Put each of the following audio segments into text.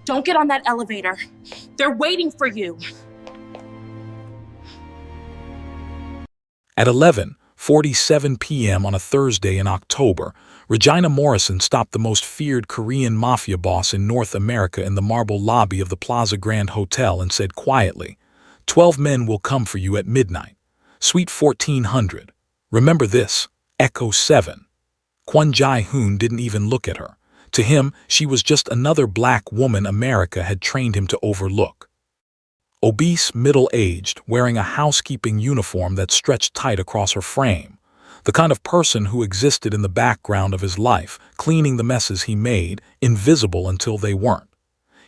Don't get on that elevator. They're waiting for you. At 11:47 p.m. on a Thursday in October, Regina Morrison stopped the most feared Korean Mafia boss in North America in the marble lobby of the Plaza Grand Hotel and said quietly, 12 men will come for you at midnight. Suite 1400. Remember this, Echo 7. Kwon Jae-hoon didn't even look at her. To him, she was just another black woman America had trained him to overlook. Obese, middle-aged, wearing a housekeeping uniform that stretched tight across her frame. The kind of person who existed in the background of his life, cleaning the messes he made, invisible until they weren't.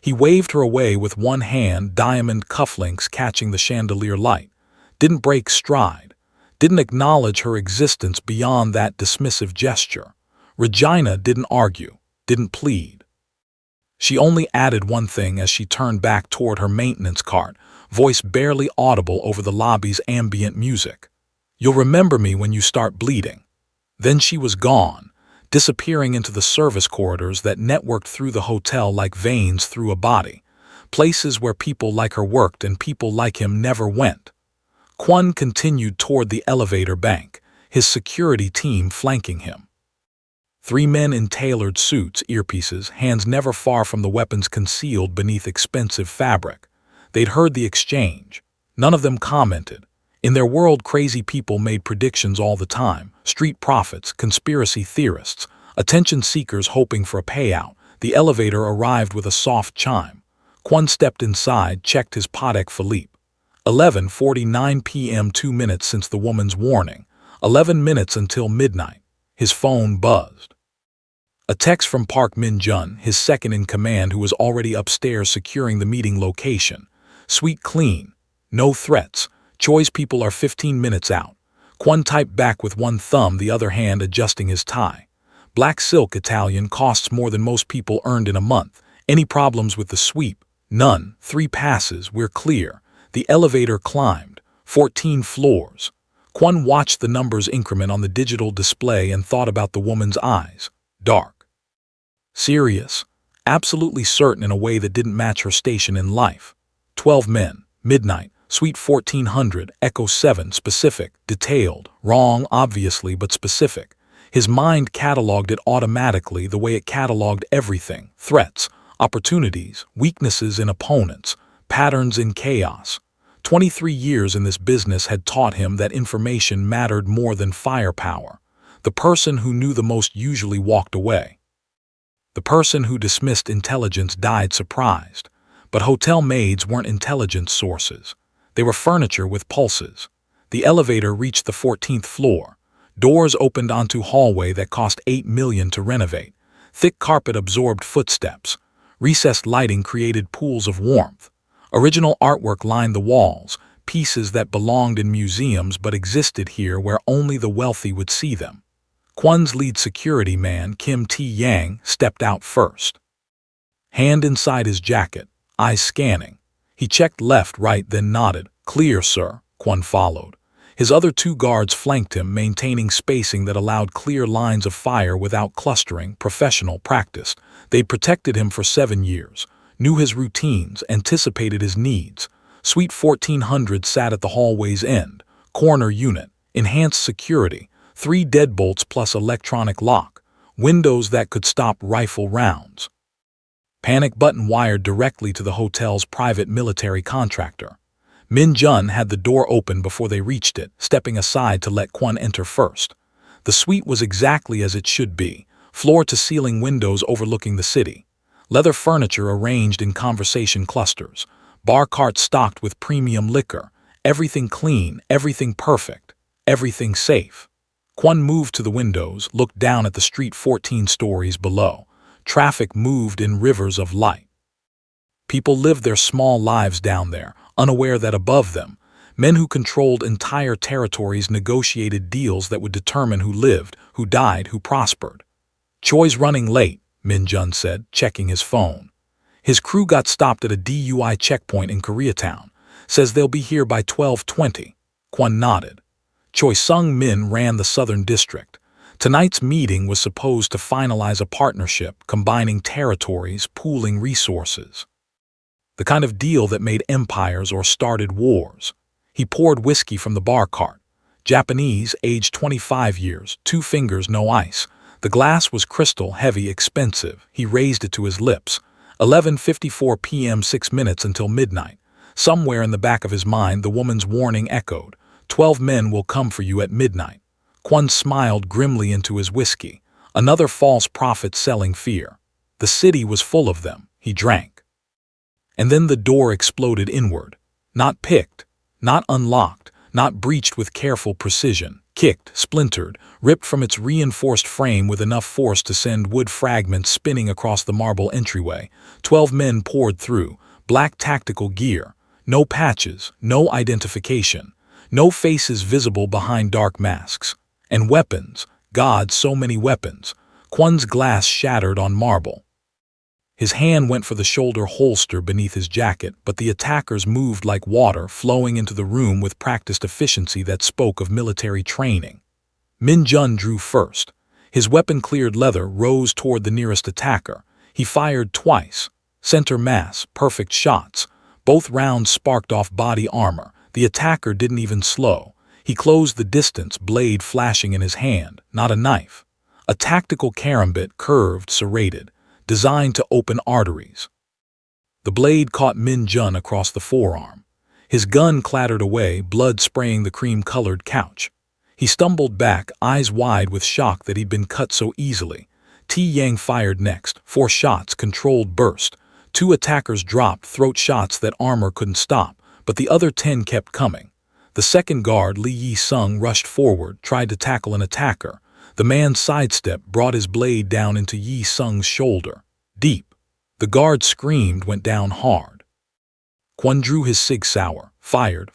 He waved her away with one hand, diamond cufflinks catching the chandelier light. Didn't break stride. Didn't acknowledge her existence beyond that dismissive gesture. Regina didn't argue, didn't plead. She only added one thing as she turned back toward her maintenance cart, voice barely audible over the lobby's ambient music. You'll remember me when you start bleeding. Then she was gone, disappearing into the service corridors that networked through the hotel like veins through a body, places where people like her worked and people like him never went. Kwon continued toward the elevator bank, his security team flanking him. 3 men in tailored suits, earpieces, hands never far from the weapons concealed beneath expensive fabric. They'd heard the exchange. None of them commented. In their world, crazy people made predictions all the time. Street prophets, conspiracy theorists, attention seekers hoping for a payout. The elevator arrived with a soft chime. Kwon stepped inside, checked his Patek Philippe. 11:49 p.m. 2 minutes since the woman's warning. 11 minutes until midnight. His phone buzzed. A text from Park Min-jun, his second-in-command, who was already upstairs securing the meeting location. Suite clean. No threats. Choi's people are 15 minutes out. Kwon typed back with one thumb, the other hand adjusting his tie. Black silk Italian costs more than most people earned in a month. Any problems with the sweep? None. 3 passes. We're clear. The elevator climbed. 14 floors. Kwon watched the numbers increment on the digital display and thought about the woman's eyes. Dark. Serious. Absolutely certain in a way that didn't match her station in life. 12 men. Midnight. Suite 1400. Echo 7. Specific. Detailed. Wrong, obviously, but specific. His mind cataloged it automatically the way it cataloged everything. Threats, opportunities, weaknesses in opponents, patterns in chaos. 23 years in this business had taught him that information mattered more than firepower. The person who knew the most usually walked away. The person who dismissed intelligence died surprised. But hotel maids weren't intelligence sources. They were furniture with pulses. The elevator reached the 14th floor. Doors opened onto hallway that cost $8 million to renovate. Thick carpet absorbed footsteps. Recessed lighting created pools of warmth. Original artwork lined the walls, pieces that belonged in museums but existed here where only the wealthy would see them. Kwon's lead security man, Kim Tae-yang, stepped out first. Hand inside his jacket, eyes scanning. He checked left, right, then nodded. Clear, sir. Kwon followed. His other 2 guards flanked him, maintaining spacing that allowed clear lines of fire without clustering. Professional, practiced. They'd protected him for 7 years. Knew his routines, anticipated his needs. Suite 1400 sat at the hallway's end. Corner unit. Enhanced security. 3 deadbolts plus electronic lock. Windows that could stop rifle rounds. Panic button wired directly to the hotel's private military contractor. Min-jun had the door open before they reached it, stepping aside to let Kwon enter first. The suite was exactly as it should be, floor-to-ceiling windows overlooking the city. Leather furniture arranged in conversation clusters. Bar carts stocked with premium liquor. Everything clean, everything perfect, everything safe. Kwon moved to the windows, looked down at the street 14 stories below. Traffic moved in rivers of light. People lived their small lives down there, unaware that above them, men who controlled entire territories negotiated deals that would determine who lived, who died, who prospered. Choi's running late, Min-jun said, checking his phone. His crew got stopped at a DUI checkpoint in Koreatown. Says they'll be here by 12:20. Kwon nodded. Choi Sung-min ran the Southern District. Tonight's meeting was supposed to finalize a partnership, combining territories, pooling resources. The kind of deal that made empires or started wars. He poured whiskey from the bar cart. Japanese, aged 25 years, 2 fingers, no ice. The glass was crystal, heavy, expensive. He raised it to his lips. 11:54 p.m., 6 minutes until midnight. Somewhere in the back of his mind, the woman's warning echoed. 12 men will come for you at midnight. Kwon smiled grimly into his whiskey. Another false prophet selling fear. The city was full of them. He drank. And then the door exploded inward. Not picked, not unlocked, not breached with careful precision. Kicked, splintered, ripped from its reinforced frame with enough force to send wood fragments spinning across the marble entryway. 12 men poured through, black tactical gear. No patches, no identification. No faces visible behind dark masks. And weapons. God, so many weapons. Kwon's glass shattered on marble. His hand went for the shoulder holster beneath his jacket, but the attackers moved like water, flowing into the room with practiced efficiency that spoke of military training. Min Jun drew first. His weapon-cleared leather rose toward the nearest attacker. He fired twice. Center mass, perfect shots. Both rounds sparked off body armor. The attacker didn't even slow. He closed the distance, blade flashing in his hand, not a knife. A tactical karambit, curved, serrated, designed to open arteries. The blade caught Min Jun across the forearm. His gun clattered away, blood spraying the cream-colored couch. He stumbled back, eyes wide with shock that he'd been cut so easily. T. Yang fired next. 4 shots, controlled burst. 2 attackers dropped, throat shots that armor couldn't stop, but the other 10 kept coming. The second guard, Li Yi-sung, rushed forward, tried to tackle an attacker. The man sidestepped, brought his blade down into Yi-sung's shoulder. Deep. The guard screamed, went down hard. Kwon drew his Sig Sauer. Fired.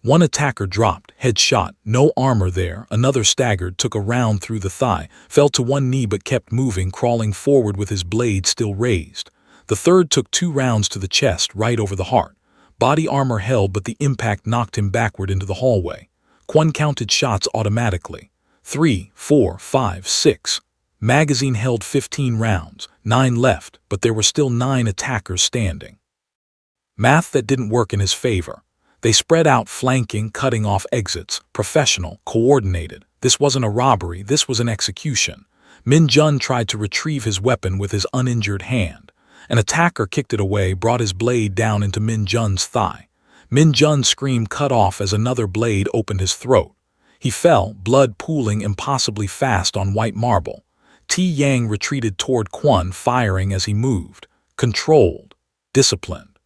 1 attacker dropped, headshot, no armor there. Another staggered, took a round through the thigh, fell to one knee but kept moving, crawling forward with his blade still raised. The third took 2 rounds to the chest, right over the heart. Body armor held, but the impact knocked him backward into the hallway. Kwon counted shots automatically. 3, 4, 5, 6. Magazine held 15 rounds, 9 left, but there were still 9 attackers standing. Math that didn't work in his favor. They spread out, flanking, cutting off exits, professional, coordinated. This wasn't a robbery, this was an execution. Min Jun tried to retrieve his weapon with his uninjured hand. An attacker kicked it away, brought his blade down into Min Jun's thigh. Min Jun's scream cut off as another blade opened his throat. He fell, blood pooling impossibly fast on white marble. T. Yang retreated toward Kwon, firing as he moved. Controlled. Disciplined.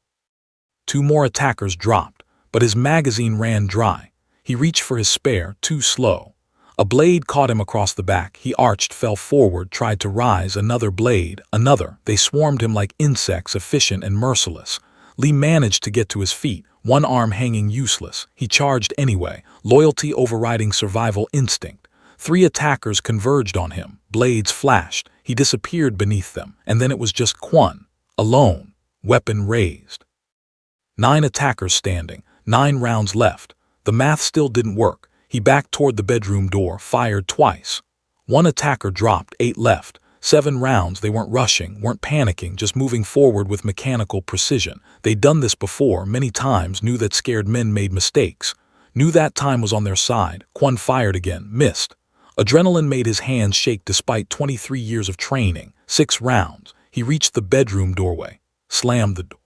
2 more attackers dropped, but his magazine ran dry. He reached for his spare, too slow. A blade caught him across the back. He arched, fell forward, tried to rise. Another blade, another. They swarmed him like insects, efficient and merciless. Lee managed to get to his feet, one arm hanging useless. He charged anyway, loyalty overriding survival instinct. 3 attackers converged on him. Blades flashed. He disappeared beneath them, and then it was just Kwon, alone, weapon raised. 9 attackers standing, 9 rounds left. The math still didn't work. He backed toward the bedroom door, fired twice. 1 attacker dropped, 8 left. 7 rounds. They weren't rushing, weren't panicking, just moving forward with mechanical precision. They'd done this before, many times, knew that scared men made mistakes. Knew that time was on their side. Kwon fired again, missed. Adrenaline made his hands shake despite 23 years of training. 6 rounds. He reached the bedroom doorway, slammed the door.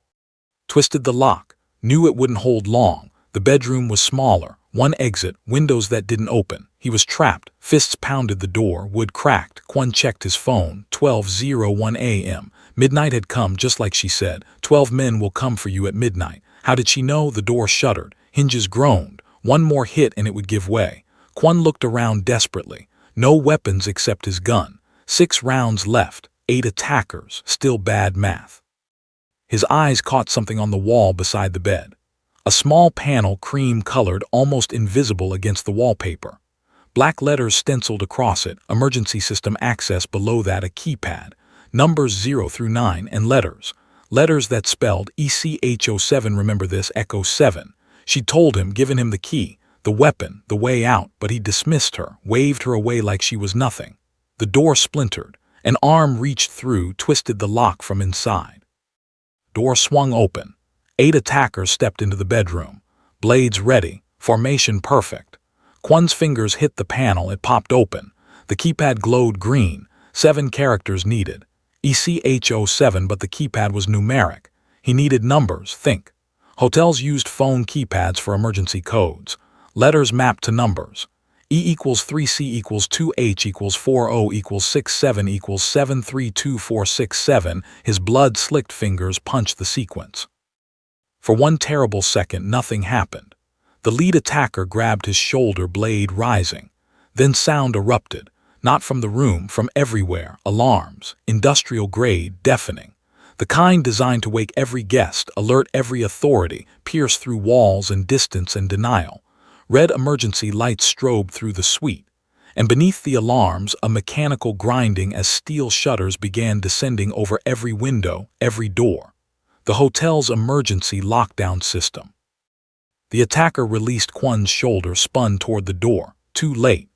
Twisted the lock, knew it wouldn't hold long. The bedroom was smaller. 1 exit, windows that didn't open. He was trapped. Fists pounded the door, wood cracked. Kwon checked his phone. 12:01 a.m. Midnight had come, just like she said. 12 men will come for you at midnight. How did she know? The door shuddered. Hinges groaned. 1 more hit and it would give way. Kwon looked around desperately. No weapons except his gun. 6 rounds left. 8 attackers. Still bad math. His eyes caught something on the wall beside the bed. A small panel, cream-colored, almost invisible against the wallpaper. Black letters stenciled across it, emergency system access below that, a keypad. Numbers 0 through 9 and letters. Letters that spelled ECHO7, remember this, Echo 7. She'd told him, given him the key. the weapon, the way out, but he dismissed her, waved her away like she was nothing. The door splintered. An arm reached through, twisted the lock from inside. Door swung open. 8 attackers stepped into the bedroom. Blades ready, formation perfect. Kwon's fingers hit the panel, it popped open. The keypad glowed green. 7 characters needed. ECH07, but the keypad was numeric. He needed numbers, think. Hotels used phone keypads for emergency codes. Letters mapped to numbers. E equals 3, C equals 2, H equals 4, O equals 6, 7 equals 7, 3, 2, 4, 6, 7. His blood-slicked fingers punched the sequence. For one terrible second, nothing happened. The lead attacker grabbed his shoulder, blade rising. Then sound erupted. Not from the room, from everywhere. Alarms, industrial-grade, deafening. The kind designed to wake every guest, alert every authority, pierce through walls and distance and denial. Red emergency lights strobed through the suite, and beneath the alarms, a mechanical grinding as steel shutters began descending over every window, every door. The hotel's emergency lockdown system. The attacker released Kwon's shoulder, spun toward the door. Too late.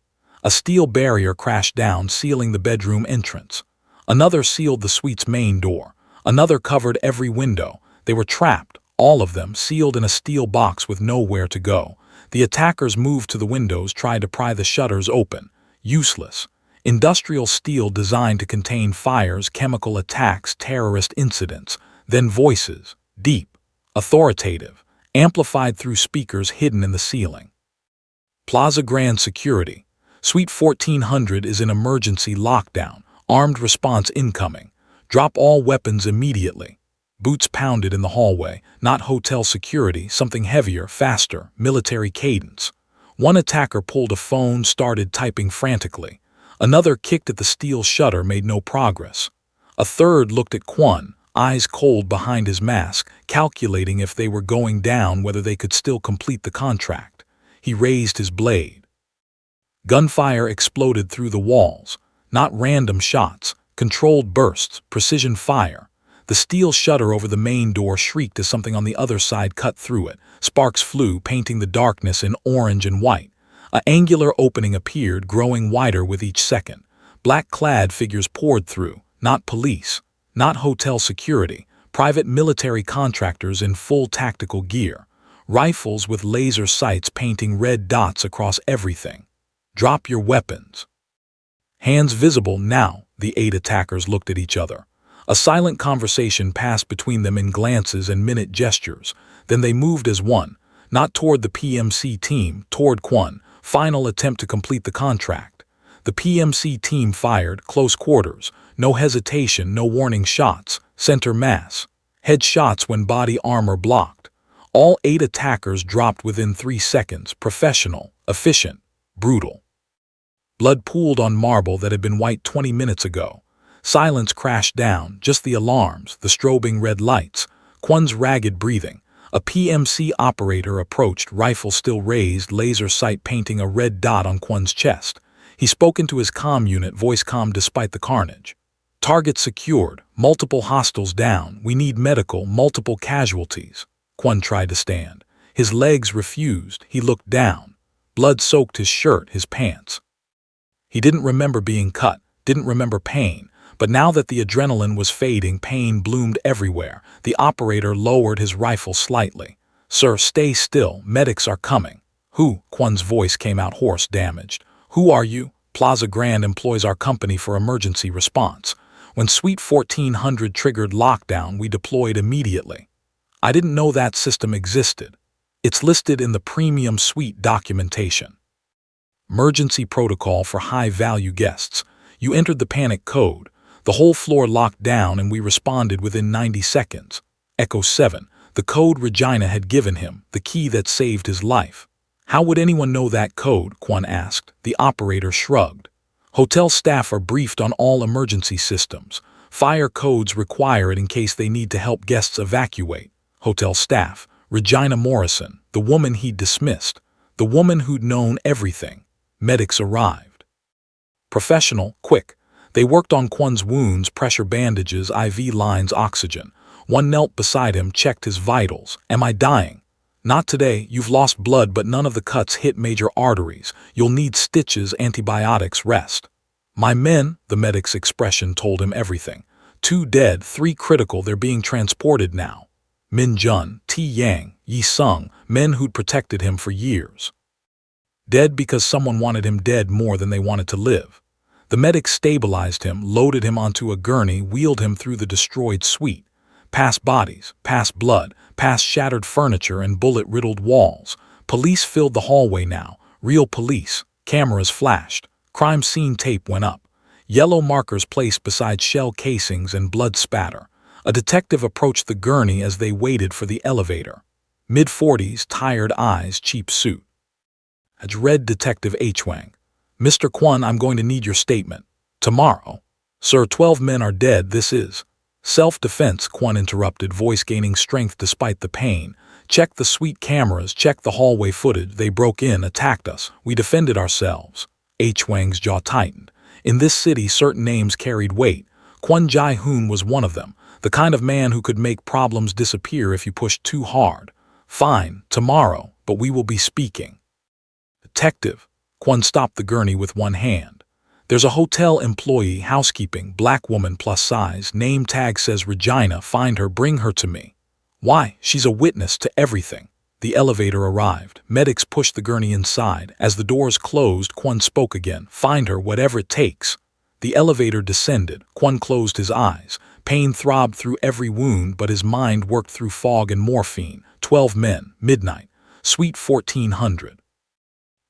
A steel barrier crashed down, sealing the bedroom entrance. Another sealed the suite's main door. Another covered every window. They were trapped, all of them, sealed in a steel box with nowhere to go. The attackers moved to the windows, tried to pry the shutters open. Useless. Industrial steel designed to contain fires, chemical attacks, terrorist incidents. Then voices, deep, authoritative, amplified through speakers hidden in the ceiling. Plaza Grand Security. Suite 1400 is in emergency lockdown. Armed response incoming. Drop all weapons immediately. Boots pounded in the hallway. Not hotel security, something heavier, faster, military cadence. One attacker pulled a phone, started typing frantically. Another kicked at the steel shutter, made no progress. A third looked at Kwon, eyes cold behind his mask, calculating if they were going down whether they could still complete the contract. He raised his blade. Gunfire exploded through the walls. Not random shots, controlled bursts, precision fire. The steel shutter over the main door shrieked as something on the other side cut through it. Sparks flew, painting the darkness in orange and white. An angular opening appeared, growing wider with each second. Black-clad figures poured through. Not police, not hotel security, private military contractors in full tactical gear. Rifles with laser sights painting red dots across everything. Drop your weapons. Hands visible now, the 8 attackers looked at each other. A silent conversation passed between them in glances and minute gestures. Then they moved as one, not toward the PMC team, toward Kwon. Final attempt to complete the contract. The PMC team fired, close quarters. No hesitation, no warning shots. Center mass. Head shots when body armor blocked. All 8 attackers dropped within 3 seconds. Professional, efficient, brutal. Blood pooled on marble that had been white 20 minutes ago. Silence crashed down, just the alarms, the strobing red lights, Kwon's ragged breathing. A PMC operator approached, rifle still raised, laser sight painting a red dot on Kwon's chest. He spoke into his comm unit, voice calm despite the carnage. Target secured, multiple hostiles down, we need medical, multiple casualties. Kwon tried to stand. His legs refused, he looked down. Blood soaked his shirt, his pants. He didn't remember being cut, didn't remember pain. But now that the adrenaline was fading, pain bloomed everywhere. The operator lowered his rifle slightly. Sir, stay still. Medics are coming. Who? Kwon's voice came out hoarse, damaged. Who are you? Plaza Grand employs our company for emergency response. When Suite 1400 triggered lockdown, we deployed immediately. I didn't know that system existed. It's listed in the premium suite documentation. Emergency protocol for high-value guests. You entered the panic code. The whole floor locked down and we responded within 90 seconds. Echo 7, the code Regina had given him, the key that saved his life. How would anyone know that code? Kwon asked. The operator shrugged. Hotel staff are briefed on all emergency systems. Fire codes require it in case they need to help guests evacuate. Hotel staff, Regina Morrison, the woman he'd dismissed, the woman who'd known everything. Medics arrived. Professional, quick. They worked on Kwon's wounds, pressure bandages, IV lines, oxygen. One knelt beside him, checked his vitals. Am I dying? Not today. You've lost blood, but none of the cuts hit major arteries. You'll need stitches, antibiotics, rest. My men, the medic's expression told him everything. 2 dead, 3 critical, they're being transported now. Min Jun, T Yang, Yi Sung, men who'd protected him for years. Dead because someone wanted him dead more than they wanted to live. The medic stabilized him, loaded him onto a gurney, wheeled him through the destroyed suite. Past bodies, past blood, past shattered furniture and bullet-riddled walls. Police filled the hallway now. Real police. Cameras flashed. Crime scene tape went up. Yellow markers placed beside shell casings and blood spatter. A detective approached the gurney as they waited for the elevator. Mid-40s, tired eyes, cheap suit. Had read Detective H. Wang. Mr. Kwon, I'm going to need your statement. Tomorrow. Sir, 12 men are dead, this is. Self-defense, Kwon interrupted, voice gaining strength despite the pain. Check the suite cameras, check the hallway footage. They broke in, attacked us. We defended ourselves. H. Wang's jaw tightened. In this city, certain names carried weight. Kwon Jae-hoon was one of them, the kind of man who could make problems disappear if you pushed too hard. Fine, tomorrow, but we will be speaking. Detective. Kwon stopped the gurney with one hand. There's a hotel employee, housekeeping, black woman, plus size, name tag says Regina, find her, bring her to me. Why? She's a witness to everything. The elevator arrived. Medics pushed the gurney inside. As the doors closed, Kwon spoke again. Find her, whatever it takes. The elevator descended. Kwon closed his eyes. Pain throbbed through every wound, but his mind worked through fog and morphine. 12 men, midnight, suite 1400.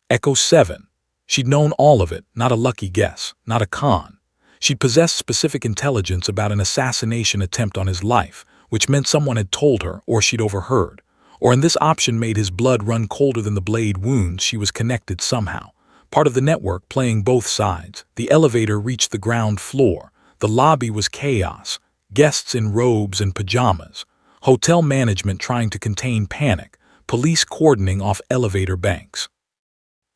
Echo 7. She'd known all of it, not a lucky guess, not a con. She'd possessed specific intelligence about an assassination attempt on his life, which meant someone had told her, or she'd overheard. Or in this option made his blood run colder than the blade wounds. She was connected somehow. Part of the network playing both sides. The elevator reached the ground floor. The lobby was chaos. Guests in robes and pajamas. Hotel management trying to contain panic. Police cordoning off elevator banks.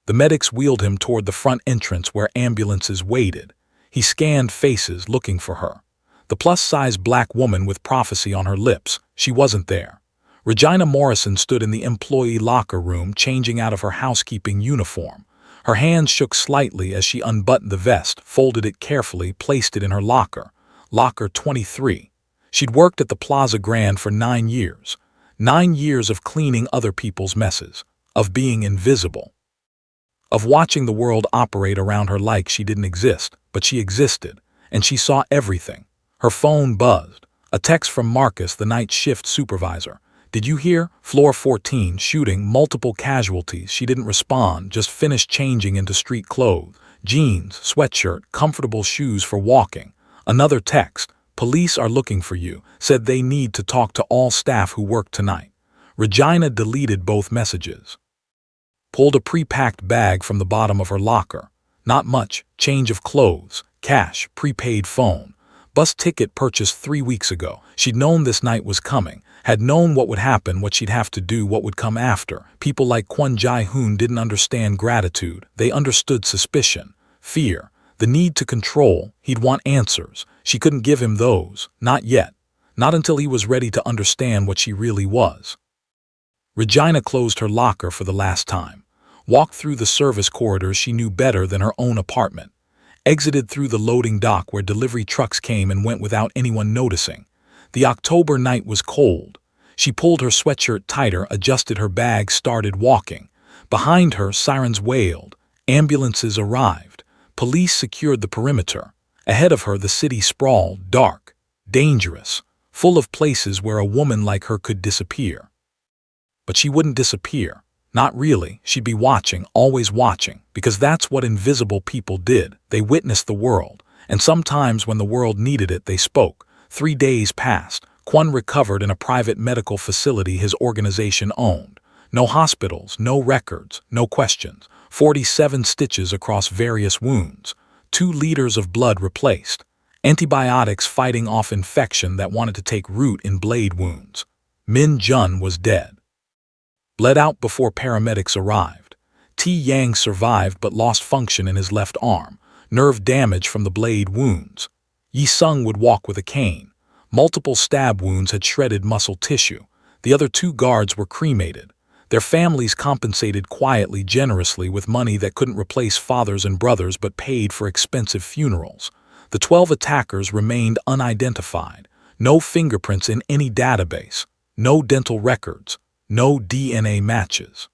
The medics wheeled him toward the front entrance where ambulances waited. He scanned faces looking for her. The plus-size black woman with prophecy on her lips. She wasn't there. Regina Morrison stood in the employee locker room changing out of her housekeeping uniform. Her hands shook slightly as she unbuttoned the vest, folded it carefully, placed it in her locker. Locker 23. She'd worked at the Plaza Grand for 9 years. 9 years of cleaning other people's messes. Of being invisible. Of watching the world operate around her like she didn't exist, but she existed, and she saw everything. Her phone buzzed. A text from Marcus, the night shift supervisor. Did you hear? Floor 14, shooting, multiple casualties. She didn't respond, just finished changing into street clothes. Jeans, sweatshirt, comfortable shoes for walking. Another text. Police are looking for you. Said they need to talk to all staff who work tonight. Regina deleted both messages. Pulled a pre-packed bag from the bottom of her locker. Not much. Change of clothes, cash, prepaid phone. Bus ticket purchased 3 weeks ago. She'd known this night was coming. Had known what would happen, what she'd have to do, what would come after. People like Kwon Jae-hoon didn't understand gratitude. They understood suspicion, fear, the need to control. He'd want answers. She couldn't give him those. Not yet. Not until he was ready to understand what she really was. Regina closed her locker for the last time. Walked through the service corridors she knew better than her own apartment. Exited through the loading dock where delivery trucks came and went without anyone noticing. The October night was cold. She pulled her sweatshirt tighter, adjusted her bag, started walking. Behind her, sirens wailed. Ambulances arrived. Police secured the perimeter. Ahead of her, the city sprawled, dark, dangerous, full of places where a woman like her could disappear. But she wouldn't disappear. Not really. She'd be watching, always watching, because that's what invisible people did. They witnessed the world, and sometimes when the world needed it, they spoke. 3 days passed. Kwon recovered in a private medical facility his organization owned. No hospitals, no records, no questions. 47 stitches across various wounds. 2 liters of blood replaced. Antibiotics fighting off infection that wanted to take root in blade wounds. Min Jun was dead. Bled out before paramedics arrived. T Yang survived but lost function in his left arm. Nerve damage from the blade wounds. Yi Sung would walk with a cane. Multiple stab wounds had shredded muscle tissue. The other 2 guards were cremated. Their families compensated quietly, generously, with money that couldn't replace fathers and brothers but paid for expensive funerals. The 12 attackers remained unidentified. No fingerprints in any database. No dental records. No DNA matches.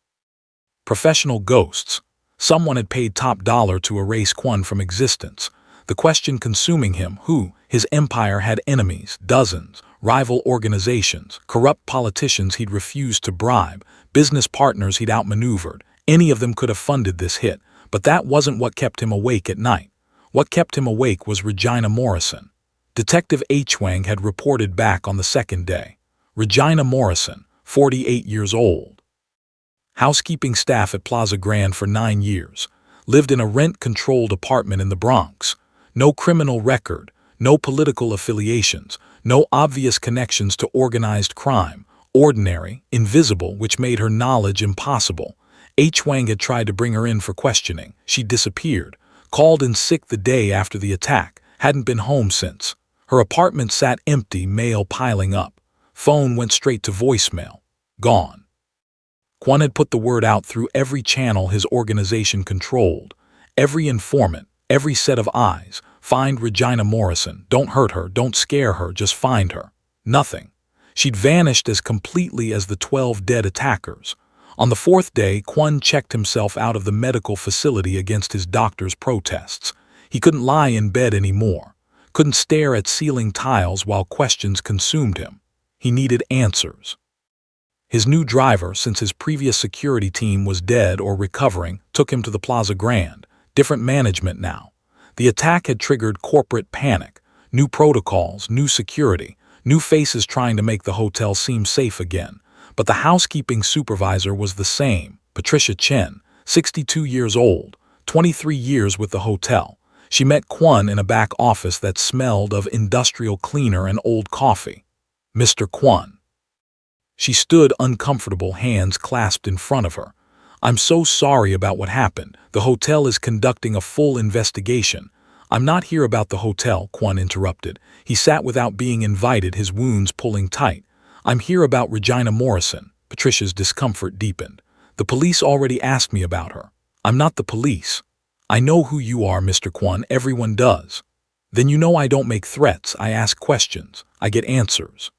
Professional ghosts. Someone had paid top dollar to erase Kwon from existence. The question consuming him, who? His empire had enemies, dozens, rival organizations, corrupt politicians he'd refused to bribe, business partners he'd outmaneuvered. Any of them could have funded this hit, but that wasn't what kept him awake at night. What kept him awake was Regina Morrison. Detective H. Wang had reported back on the second day. Regina Morrison, 48 years old. Housekeeping staff at Plaza Grand for 9 years. Lived in a rent-controlled apartment in the Bronx. No criminal record, no political affiliations, no obvious connections to organized crime. Ordinary, invisible, which made her knowledge impossible. H. Wang had tried to bring her in for questioning. She disappeared. Called in sick the day after the attack. Hadn't been home since. Her apartment sat empty, mail piling up. Phone went straight to voicemail. Gone. Kwon had put the word out through every channel his organization controlled. Every informant, every set of eyes. Find Regina Morrison. Don't hurt her, don't scare her, just find her. Nothing. She'd vanished as completely as the 12 dead attackers. On the 4th day, Kwon checked himself out of the medical facility against his doctor's protests. He couldn't lie in bed anymore. Couldn't stare at ceiling tiles while questions consumed him. He needed answers. His new driver, since his previous security team was dead or recovering, took him to the Plaza Grand. Different management now. The attack had triggered corporate panic. New protocols, new security, new faces trying to make the hotel seem safe again. But the housekeeping supervisor was the same, Patricia Chen, 62 years old, 23 years with the hotel. She met Kwon in a back office that smelled of industrial cleaner and old coffee. Mr. Kwon. She stood uncomfortable, hands clasped in front of her. I'm so sorry about what happened. The hotel is conducting a full investigation. I'm not here about the hotel, Kwon interrupted. He sat without being invited, his wounds pulling tight. I'm here about Regina Morrison. Patricia's discomfort deepened. The police already asked me about her. I'm not the police. I know who you are, Mr. Kwon. Everyone does. Then you know I don't make threats. I ask questions. I get answers.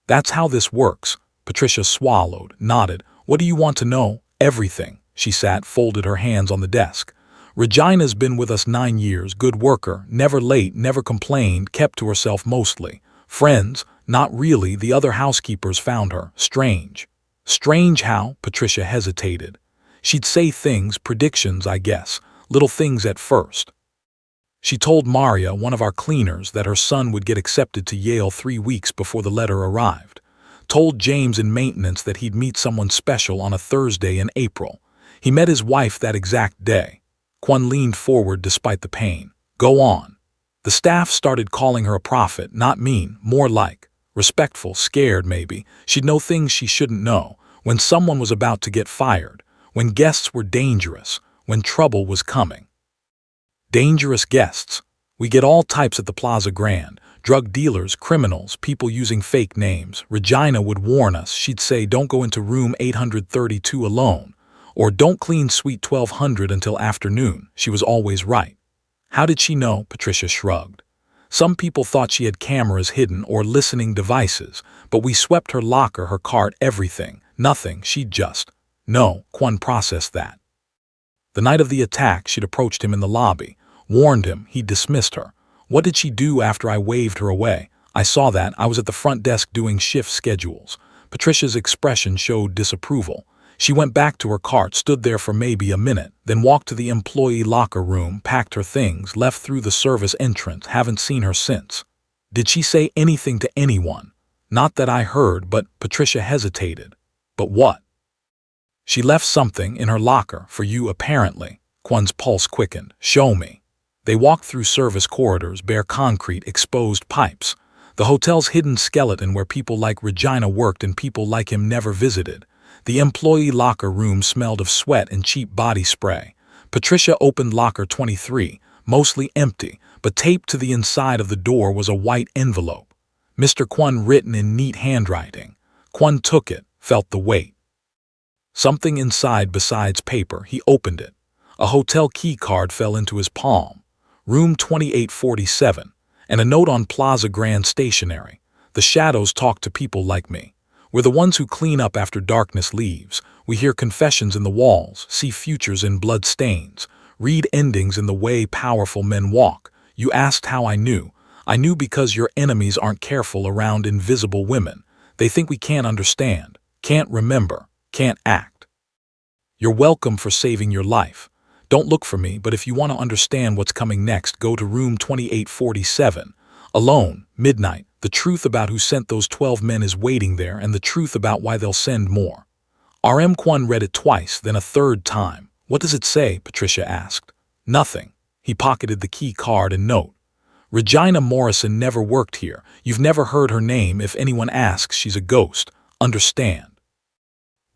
That's how this works. Patricia swallowed, nodded. What do you want to know? Everything. She sat, folded her hands on the desk. Regina's been with us 9 years, good worker, never late, never complained, kept to herself mostly. Friends? Not really. The other housekeepers found her. Strange. Strange how? Patricia hesitated. She'd say things, predictions, I guess. Little things at first. She told Maria, one of our cleaners, that her son would get accepted to Yale 3 weeks before the letter arrived. Told James in maintenance that he'd meet someone special on a Thursday in April. He met his wife that exact day. Kwon leaned forward despite the pain. Go on. The staff started calling her a prophet, not mean, more like respectful, scared maybe. She'd know things she shouldn't know. When someone was about to get fired. When guests were dangerous. When trouble was coming. Dangerous guests. We get all types at the Plaza Grand. Drug dealers, criminals, people using fake names. Regina would warn us. She'd say, don't go into room 832 alone. Or don't clean suite 1200 until afternoon. She was always right. How did she know? Patricia shrugged. Some people thought she had cameras hidden or listening devices, but we swept her locker, her cart, everything. Nothing. She'd just. No, Kwon processed that. The night of the attack, she'd approached him in the lobby. Warned him, he dismissed her. What did she do after I waved her away? I saw that. I was at the front desk doing shift schedules. Patricia's expression showed disapproval. She went back to her cart, stood there for maybe a minute, then walked to the employee locker room, packed her things, left through the service entrance. Haven't seen her since. Did she say anything to anyone? Not that I heard, but Patricia hesitated. But what? She left something in her locker for you, apparently. Kwon's pulse quickened. Show me. They walked through service corridors, bare concrete, exposed pipes. The hotel's hidden skeleton where people like Regina worked and people like him never visited. The employee locker room smelled of sweat and cheap body spray. Patricia opened locker 23, mostly empty, but taped to the inside of the door was a white envelope. Mr. Kwon written in neat handwriting. Kwon took it, felt the weight. Something inside besides paper. He opened it. A hotel key card fell into his palm. Room 2847, and a note on Plaza Grand stationery. The shadows talk to people like me. We're the ones who clean up after darkness leaves. We hear confessions in the walls, see futures in blood stains, read endings in the way powerful men walk. You asked how I knew. I knew because your enemies aren't careful around invisible women. They think we can't understand, can't remember, can't act. You're welcome for saving your life. Don't look for me, but if you want to understand what's coming next, go to room 2847. Alone, midnight. The truth about who sent those 12 men is waiting there, and the truth about why they'll send more. RM Kwon read it twice, then a third time. What does it say? Patricia asked. Nothing. He pocketed the key card and note. Regina Morrison never worked here. You've never heard her name. If anyone asks, she's a ghost. Understand?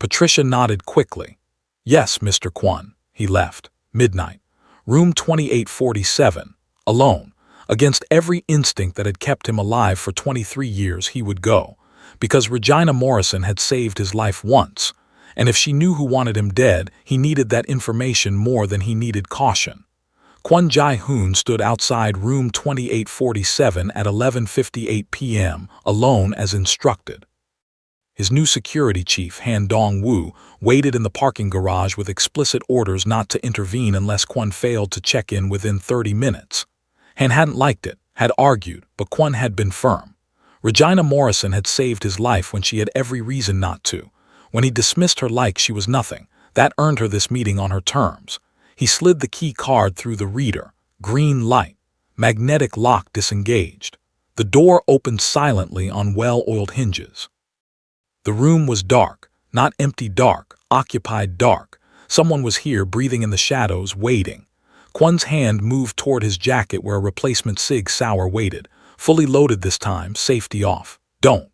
Patricia nodded quickly. Yes, Mr. Kwon. He left. Midnight. Room 2847. Alone. Against every instinct that had kept him alive for 23 years, he would go. Because Regina Morrison had saved his life once. And if she knew who wanted him dead, he needed that information more than he needed caution. Kwon Jae-hoon stood outside room 2847 at 11:58 p.m., alone as instructed. His new security chief, Han Dong-woo, waited in the parking garage with explicit orders not to intervene unless Kwon failed to check in within 30 minutes. Han hadn't liked it, had argued, but Kwon had been firm. Regina Morrison had saved his life when she had every reason not to. When he dismissed her like she was nothing, that earned her this meeting on her terms. He slid the key card through the reader. Green light. Magnetic lock disengaged. The door opened silently on well-oiled hinges. The room was dark, not empty dark, occupied dark. Someone was here, breathing in the shadows, waiting. Kwon's hand moved toward his jacket where a replacement Sig Sauer waited, fully loaded this time, safety off. Don't.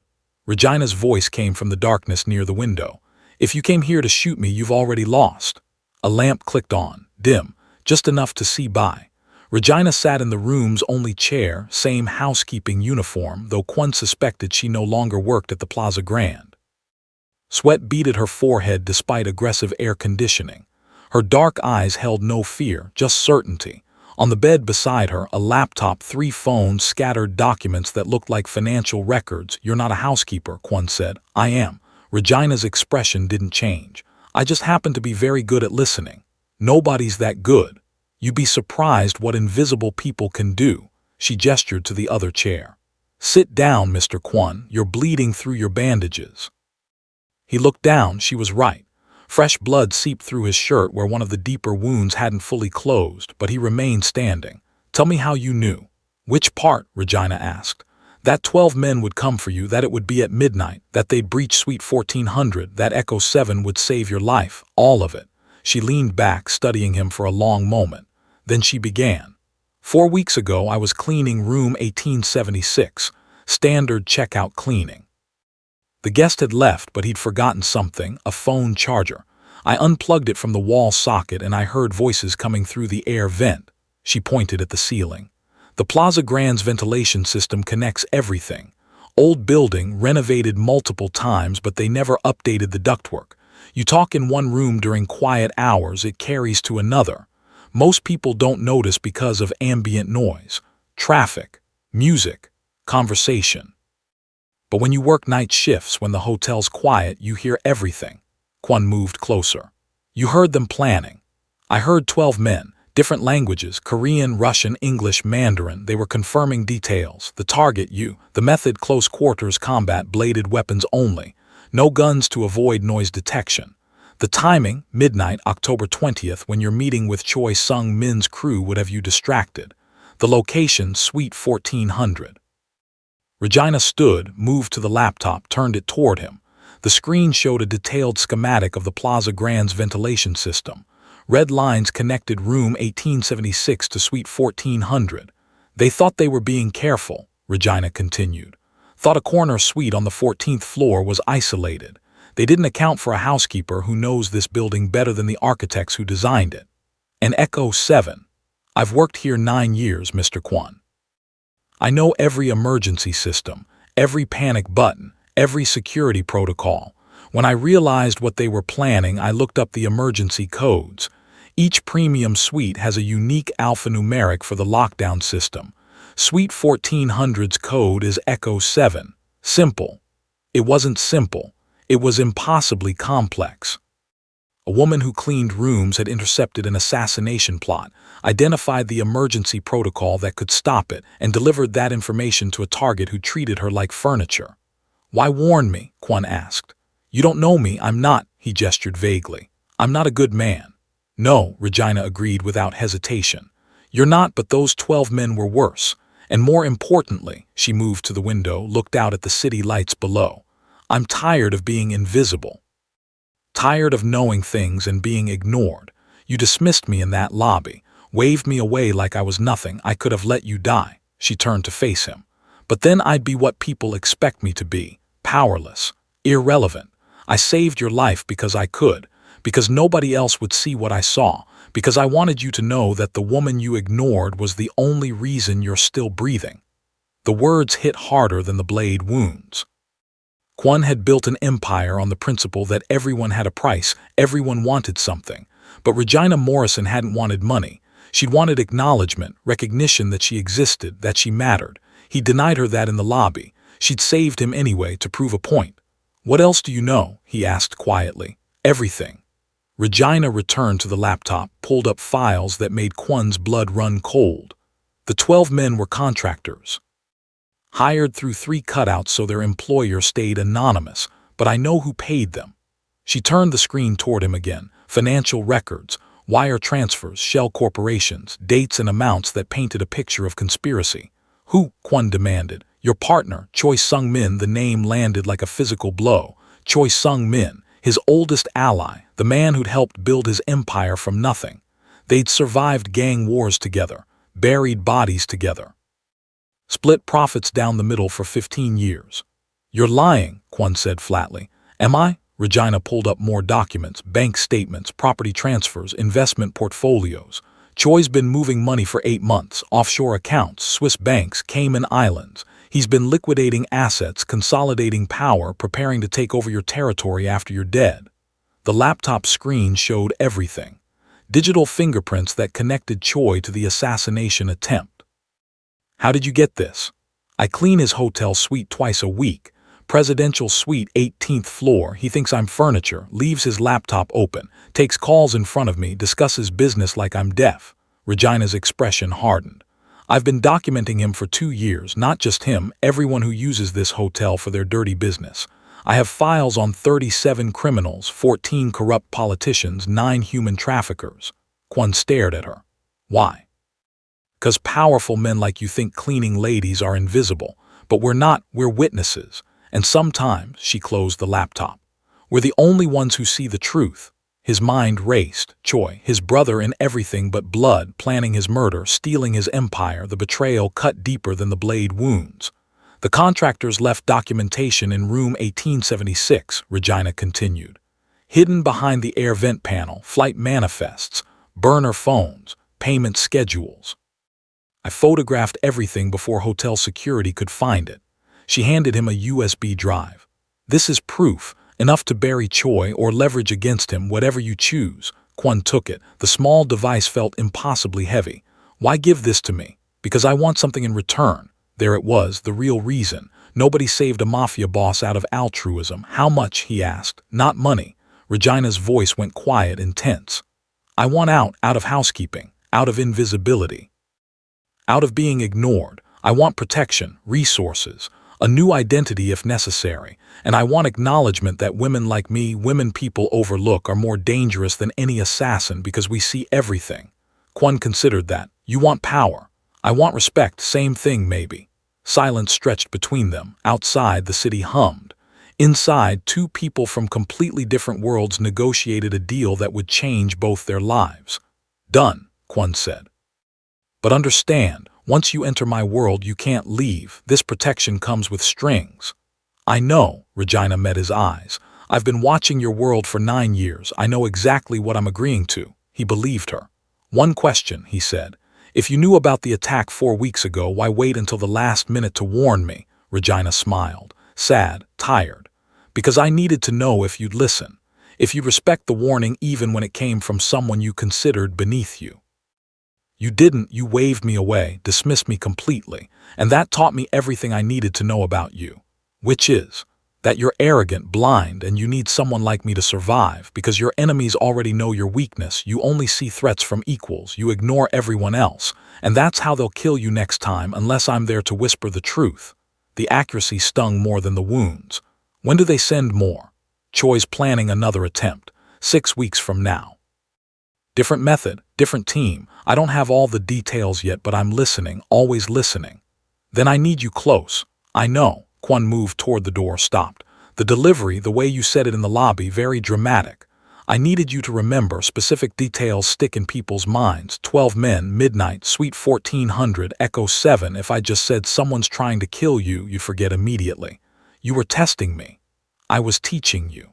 Regina's voice came from the darkness near the window. If you came here to shoot me, you've already lost. A lamp clicked on, dim, just enough to see by. Regina sat in the room's only chair, same housekeeping uniform, though Kwon suspected she no longer worked at the Plaza Grand. Sweat beaded her forehead despite aggressive air conditioning. Her dark eyes held no fear, just certainty. On the bed beside her, a laptop, 3 phones, scattered documents that looked like financial records. You're not a housekeeper, Kwon said. I am. Regina's expression didn't change. I just happen to be very good at listening. Nobody's that good. You'd be surprised what invisible people can do. She gestured to the other chair. Sit down, Mr. Kwon. You're bleeding through your bandages. He looked down. She was right. Fresh blood seeped through his shirt where one of the deeper wounds hadn't fully closed, but he remained standing. Tell me how you knew. Which part? Regina asked. That 12 men would come for you, that it would be at midnight, that they'd breach Suite 1400, that Echo 7 would save your life, all of it. She leaned back, studying him for a long moment. Then she began. 4 weeks ago, I was cleaning room 1876, standard checkout cleaning. The guest had left, but he'd forgotten something, a phone charger. I unplugged it from the wall socket and I heard voices coming through the air vent. She pointed at the ceiling. The Plaza Grand's ventilation system connects everything. Old building, renovated multiple times, but they never updated the ductwork. You talk in one room during quiet hours, it carries to another. Most people don't notice because of ambient noise, traffic, music, conversation. But when you work night shifts, when the hotel's quiet, you hear everything. Kwon moved closer. You heard them planning. I heard 12 men, different languages, Korean, Russian, English, Mandarin. They were confirming details. The target, you. The method, close quarters combat, bladed weapons only. No guns to avoid noise detection. The timing, midnight, October 20th, when your meeting with Choi Sung-min's crew would have you distracted. The location, Suite 1400. Regina stood, moved to the laptop, turned it toward him. The screen showed a detailed schematic of the Plaza Grand's ventilation system. Red lines connected room 1876 to Suite 1400. They thought they were being careful, Regina continued. Thought a corner suite on the 14th floor was isolated. They didn't account for a housekeeper who knows this building better than the architects who designed it. And Echo 7. I've worked here 9 years, Mr. Kwon. I know every emergency system, every panic button, every security protocol. When I realized what they were planning, I looked up the emergency codes. Each premium suite has a unique alphanumeric for the lockdown system. Suite 1400's code is Echo 7. Simple. It wasn't simple. It was impossibly complex. A woman who cleaned rooms had intercepted an assassination plot, identified the emergency protocol that could stop it, and delivered that information to a target who treated her like furniture. "Why warn me?" Kwon asked. "You don't know me, I'm not," he gestured vaguely. "I'm not a good man." "No," Regina agreed without hesitation. "You're not, but those 12 men were worse. And more importantly," she moved to the window, looked out at the city lights below. "I'm tired of being invisible. Tired of knowing things and being ignored. You dismissed me in that lobby, waved me away like I was nothing. I could have let you die." She turned to face him. "But then I'd be what people expect me to be, powerless, irrelevant. I saved your life because I could, because nobody else would see what I saw, because I wanted you to know that the woman you ignored was the only reason you're still breathing." The words hit harder than the blade wounds. Kwon had built an empire on the principle that everyone had a price, everyone wanted something. But Regina Morrison hadn't wanted money. She'd wanted acknowledgement, recognition that she existed, that she mattered. He denied her that in the lobby. She'd saved him anyway to prove a point. "What else do you know?" he asked quietly. "Everything." Regina returned to the laptop, pulled up files that made Kwon's blood run cold. The 12 men were contractors, hired through 3 cutouts so their employer stayed anonymous, but I know who paid them. She turned the screen toward him again. Financial records, wire transfers, shell corporations, dates and amounts that painted a picture of conspiracy. "Who?" Kwon demanded. "Your partner, Choi Sung-min." The name landed like a physical blow. Choi Sung-min, his oldest ally, the man who'd helped build his empire from nothing. They'd survived gang wars together, buried bodies together, split profits down the middle for 15 years. "You're lying," Kwon said flatly. "Am I?" Regina pulled up more documents, bank statements, property transfers, investment portfolios. Choi's been moving money for 8 months, offshore accounts, Swiss banks, Cayman Islands. He's been liquidating assets, consolidating power, preparing to take over your territory after you're dead. The laptop screen showed everything. Digital fingerprints that connected Choi to the assassination attempt. "How did you get this?" "I clean his hotel suite twice a week. Presidential suite, 18th floor. He thinks I'm furniture, leaves his laptop open, takes calls in front of me, discusses business like I'm deaf." Regina's expression hardened. "I've been documenting him for 2 years, not just him, everyone who uses this hotel for their dirty business. I have files on 37 criminals, 14 corrupt politicians, 9 human traffickers." Kwon stared at her. "Why?" "'Cause powerful men like you think cleaning ladies are invisible, but we're not, we're witnesses. And sometimes," she closed the laptop, "we're the only ones who see the truth." His mind raced. Choi, his brother in everything but blood, planning his murder, stealing his empire, the betrayal cut deeper than the blade wounds. "The contractors left documentation in room 1876, Regina continued. "Hidden behind the air vent panel, flight manifests, burner phones, payment schedules. I photographed everything before hotel security could find it." She handed him a USB drive. "This is proof, enough to bury Choi or leverage against him, whatever you choose." Kwon took it. The small device felt impossibly heavy. "Why give this to me?" "Because I want something in return." There it was, the real reason. Nobody saved a mafia boss out of altruism. "How much?" he asked. "Not money." Regina's voice went quiet, intense. "I want out of housekeeping, out of invisibility, out of being ignored. I want protection, resources, a new identity if necessary, and I want acknowledgement that women like me, women people overlook, are more dangerous than any assassin because we see everything." Kwon considered that. "You want power. I want respect, same thing maybe." Silence stretched between them. Outside, the city hummed. Inside, 2 people from completely different worlds negotiated a deal that would change both their lives. "Done," Kwon said. "But understand, once you enter my world, you can't leave. This protection comes with strings." "I know," Regina met his eyes. "I've been watching your world for 9 years. I know exactly what I'm agreeing to." He believed her. "One question," he said. "If you knew about the attack 4 weeks ago, why wait until the last minute to warn me?" Regina smiled, sad, tired. Because I needed to know if you'd listen, if you'd respect the warning even when it came from someone you considered beneath you. You didn't, you waved me away, dismissed me completely, and that taught me everything I needed to know about you. Which is, that you're arrogant, blind, and you need someone like me to survive because your enemies already know your weakness. You only see threats from equals, you ignore everyone else, and that's how they'll kill you next time unless I'm there to whisper the truth. The accuracy stung more than the wounds. When do they send more? Choi's planning another attempt, 6 weeks from now. Different method, different team. I don't have all the details yet, but I'm listening, always listening. Then I need you close. I know. Kwon moved toward the door, stopped. The delivery, the way you said it in the lobby, very dramatic. I needed you to remember specific details stick in people's minds. 12 men, midnight, suite 1400, echo 7. If I just said someone's trying to kill you, you forget immediately. You were testing me. I was teaching you.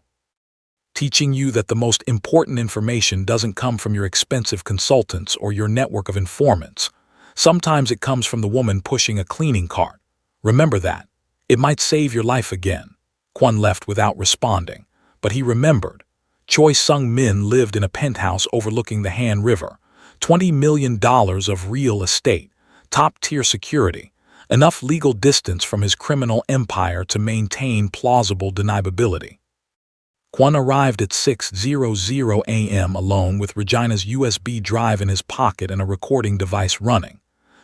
Teaching you that the most important information doesn't come from your expensive consultants or your network of informants. Sometimes it comes from the woman pushing a cleaning cart. Remember that. It might save your life again. Kwon left without responding, but he remembered. Choi Sung-min lived in a penthouse overlooking the Han River. $20 million of real estate, top-tier security, enough legal distance from his criminal empire to maintain plausible deniability. Kwon arrived at 6:00 a.m. alone with Regina's USB drive in his pocket and a recording device running.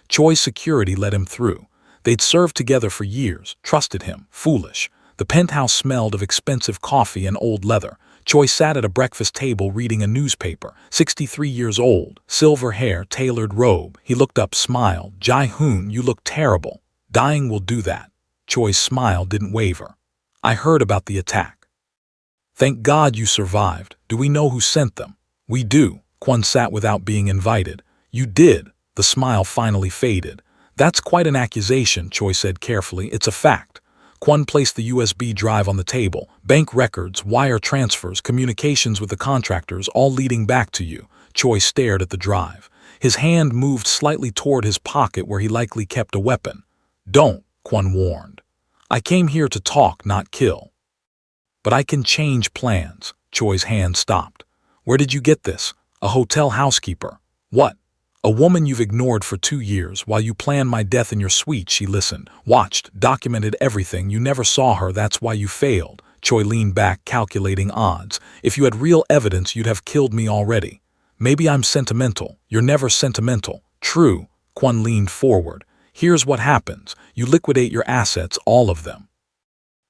Choi's security let him through. They'd served together for years, trusted him, foolish. The penthouse smelled of expensive coffee and old leather. Choi sat at a breakfast table reading a newspaper, 63 years old, silver hair, tailored robe. He looked up, smiled. Jae-hoon, you look terrible. Dying will do that. Choi's smile didn't waver. I heard about the attack. Thank God you survived. Do we know who sent them? We do. Kwon sat without being invited. You did. The smile finally faded. That's quite an accusation, Choi said carefully. It's a fact. Kwon placed the USB drive on the table. Bank records, wire transfers, communications with the contractors, all leading back to you. Choi stared at the drive. His hand moved slightly toward his pocket where he likely kept a weapon. Don't, Kwon warned. I came here to talk, not kill. But I can change plans. Choi's hand stopped. Where did you get this? A hotel housekeeper. What? A woman you've ignored for 2 years while you planned my death in your suite. She listened, watched, documented everything. You never saw her, that's why you failed. Choi leaned back, calculating odds. If you had real evidence, you'd have killed me already. Maybe I'm sentimental. You're never sentimental. True. Kwon leaned forward. Here's what happens. You liquidate your assets, all of them.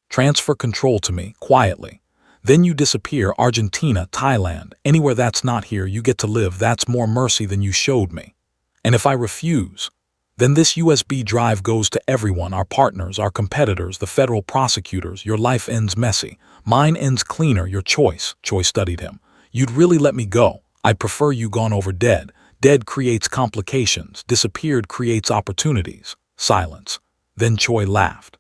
Transfer control to me, quietly. Then you disappear. Argentina, Thailand, anywhere that's not here, you get to live. That's more mercy than you showed me. And if I refuse, then this USB drive goes to everyone, our partners, our competitors, the federal prosecutors. Your life ends messy. Mine ends cleaner. Your choice. Choi studied him. You'd really let me go. I'd prefer you gone over dead. Dead creates complications. Disappeared creates opportunities. Silence. Then Choi laughed.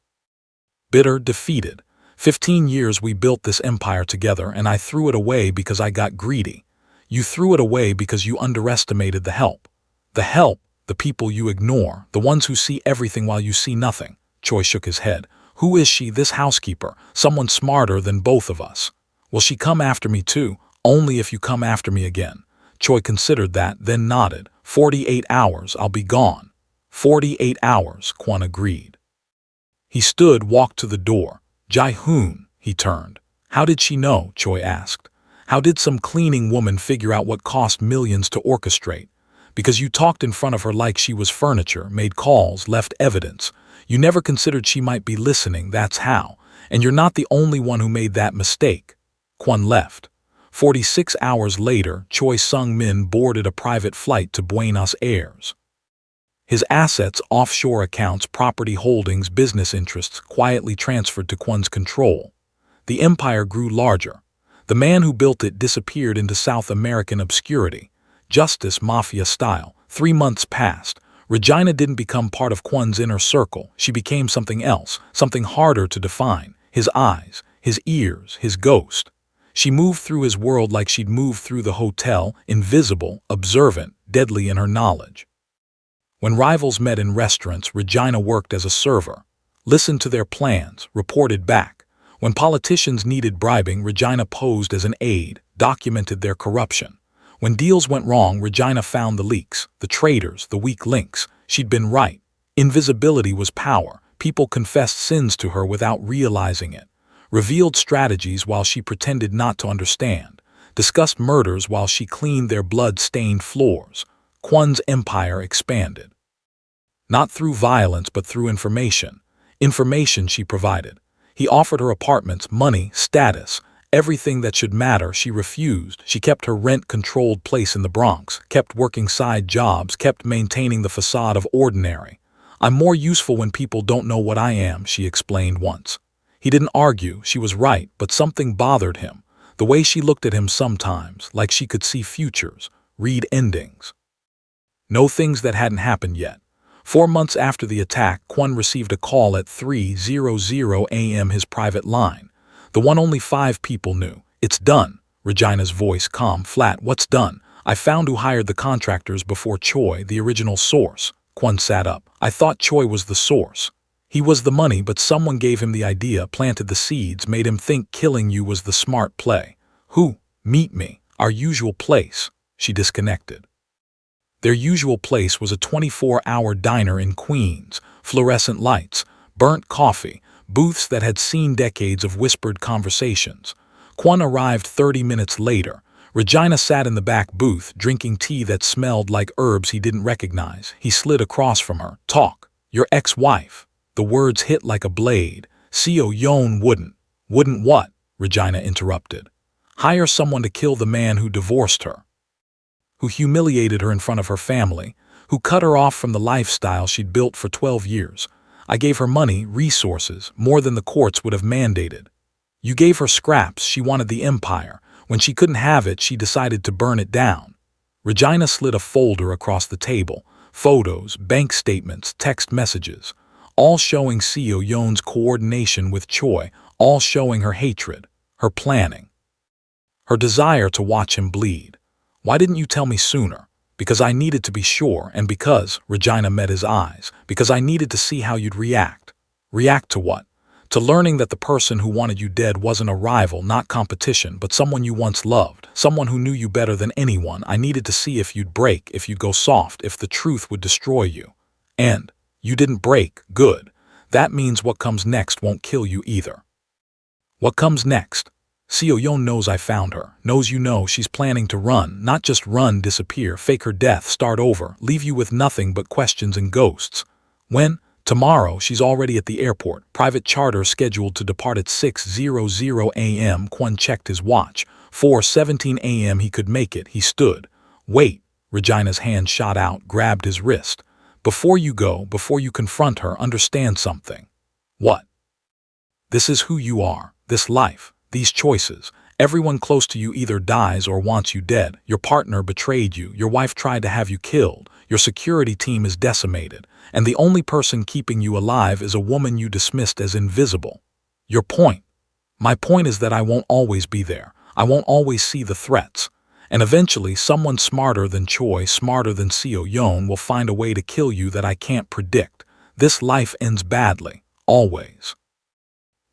Bitter, defeated. 15 years we built this empire together, and I threw it away because I got greedy. You threw it away because you underestimated the help. The help, the people you ignore, the ones who see everything while you see nothing. Choi shook his head. Who is she, this housekeeper? Someone smarter than both of us. Will she come after me too? Only if you come after me again. Choi considered that, then nodded. 48 hours, I'll be gone. 48 hours, Kwon agreed. He stood, walked to the door. Jae-hoon, he turned. How did she know? Choi asked. How did some cleaning woman figure out what cost millions to orchestrate? Because you talked in front of her like she was furniture, made calls, left evidence. You never considered she might be listening, that's how. And you're not the only one who made that mistake. Kwon left. 46 hours later, Choi Sung-min boarded a private flight to Buenos Aires. His assets, offshore accounts, property holdings, business interests quietly transferred to Kwon's control. The empire grew larger. The man who built it disappeared into South American obscurity. Justice, Mafia style. 3 months passed. Regina didn't become part of Kwon's inner circle. She became something else, something harder to define. His eyes, his ears, his ghost. She moved through his world like she'd moved through the hotel, invisible, observant, deadly in her knowledge. When rivals met in restaurants, Regina worked as a server, listened to their plans, reported back. When politicians needed bribing, Regina posed as an aide, documented their corruption. When deals went wrong, Regina found the leaks, the traitors, the weak links. She'd been right. Invisibility was power. People confessed sins to her without realizing it. Revealed strategies while she pretended not to understand. Discussed murders while she cleaned their blood-stained floors. Kwon's empire expanded. Not through violence, but through information. Information she provided. He offered her apartments, money, status, everything that should matter. She refused. She kept her rent-controlled place in the Bronx, kept working side jobs, kept maintaining the facade of ordinary. "I'm more useful when people don't know what I am," she explained once. He didn't argue. She was right, but something bothered him. The way she looked at him sometimes, like she could see futures, read endings. Know things that hadn't happened yet. 4 months after the attack, Kwon received a call at 3:00 a.m., his private line. The one only 5 people knew. "It's done." Regina's voice calm, flat. "What's done?" "I found who hired the contractors before Choi, the original source." Kwon sat up. "I thought Choi was the source." "He was the money, but someone gave him the idea, planted the seeds, made him think killing you was the smart play." "Who?" "Meet me. Our usual place." She disconnected. Their usual place was a 24-hour diner in Queens, fluorescent lights, burnt coffee, booths that had seen decades of whispered conversations. Kwon arrived 30 minutes later. Regina sat in the back booth, drinking tea that smelled like herbs he didn't recognize. He slid across from her. "Talk. Your ex-wife." The words hit like a blade. Seo Yeon wouldn't. "Wouldn't what?" Regina interrupted. "Hire someone to kill the man who divorced her, who humiliated her in front of her family, who cut her off from the lifestyle she'd built for 12 years. I gave her money, resources, more than the courts would have mandated. You gave her scraps. She wanted the empire. When she couldn't have it, she decided to burn it down." Regina slid a folder across the table. Photos, bank statements, text messages, all showing Seo Yeon's coordination with Choi, all showing her hatred, her planning, her desire to watch him bleed. "Why didn't you tell me sooner?" "Because I needed to be sure, and because," Regina met his eyes, "because I needed to see how you'd react." "React to what?" "To learning that the person who wanted you dead wasn't a rival, not competition, but someone you once loved, someone who knew you better than anyone. I needed to see if you'd break, if you'd go soft, if the truth would destroy you. And you didn't break. Good. That means what comes next won't kill you either." "What comes next?" "Seo Yeon knows I found her, knows you know. She's planning to run, not just run, disappear, fake her death, start over, leave you with nothing but questions and ghosts." "When?" "Tomorrow. She's already at the airport. Private charter scheduled to depart at 6:00 a.m. Kwon checked his watch. 4:17 a.m. He could make it. He stood. "Wait." Regina's hand shot out, grabbed his wrist. "Before you go, before you confront her, understand something." "What?" "This is who you are. This life. These choices. Everyone close to you either dies or wants you dead. Your partner betrayed you. Your wife tried to have you killed. Your security team is decimated. And the only person keeping you alive is a woman you dismissed as invisible. Your point?" "My point is that I won't always be there. I won't always see the threats. And eventually someone smarter than Choi, smarter than Seo Yeon, will find a way to kill you that I can't predict. This life ends badly. Always."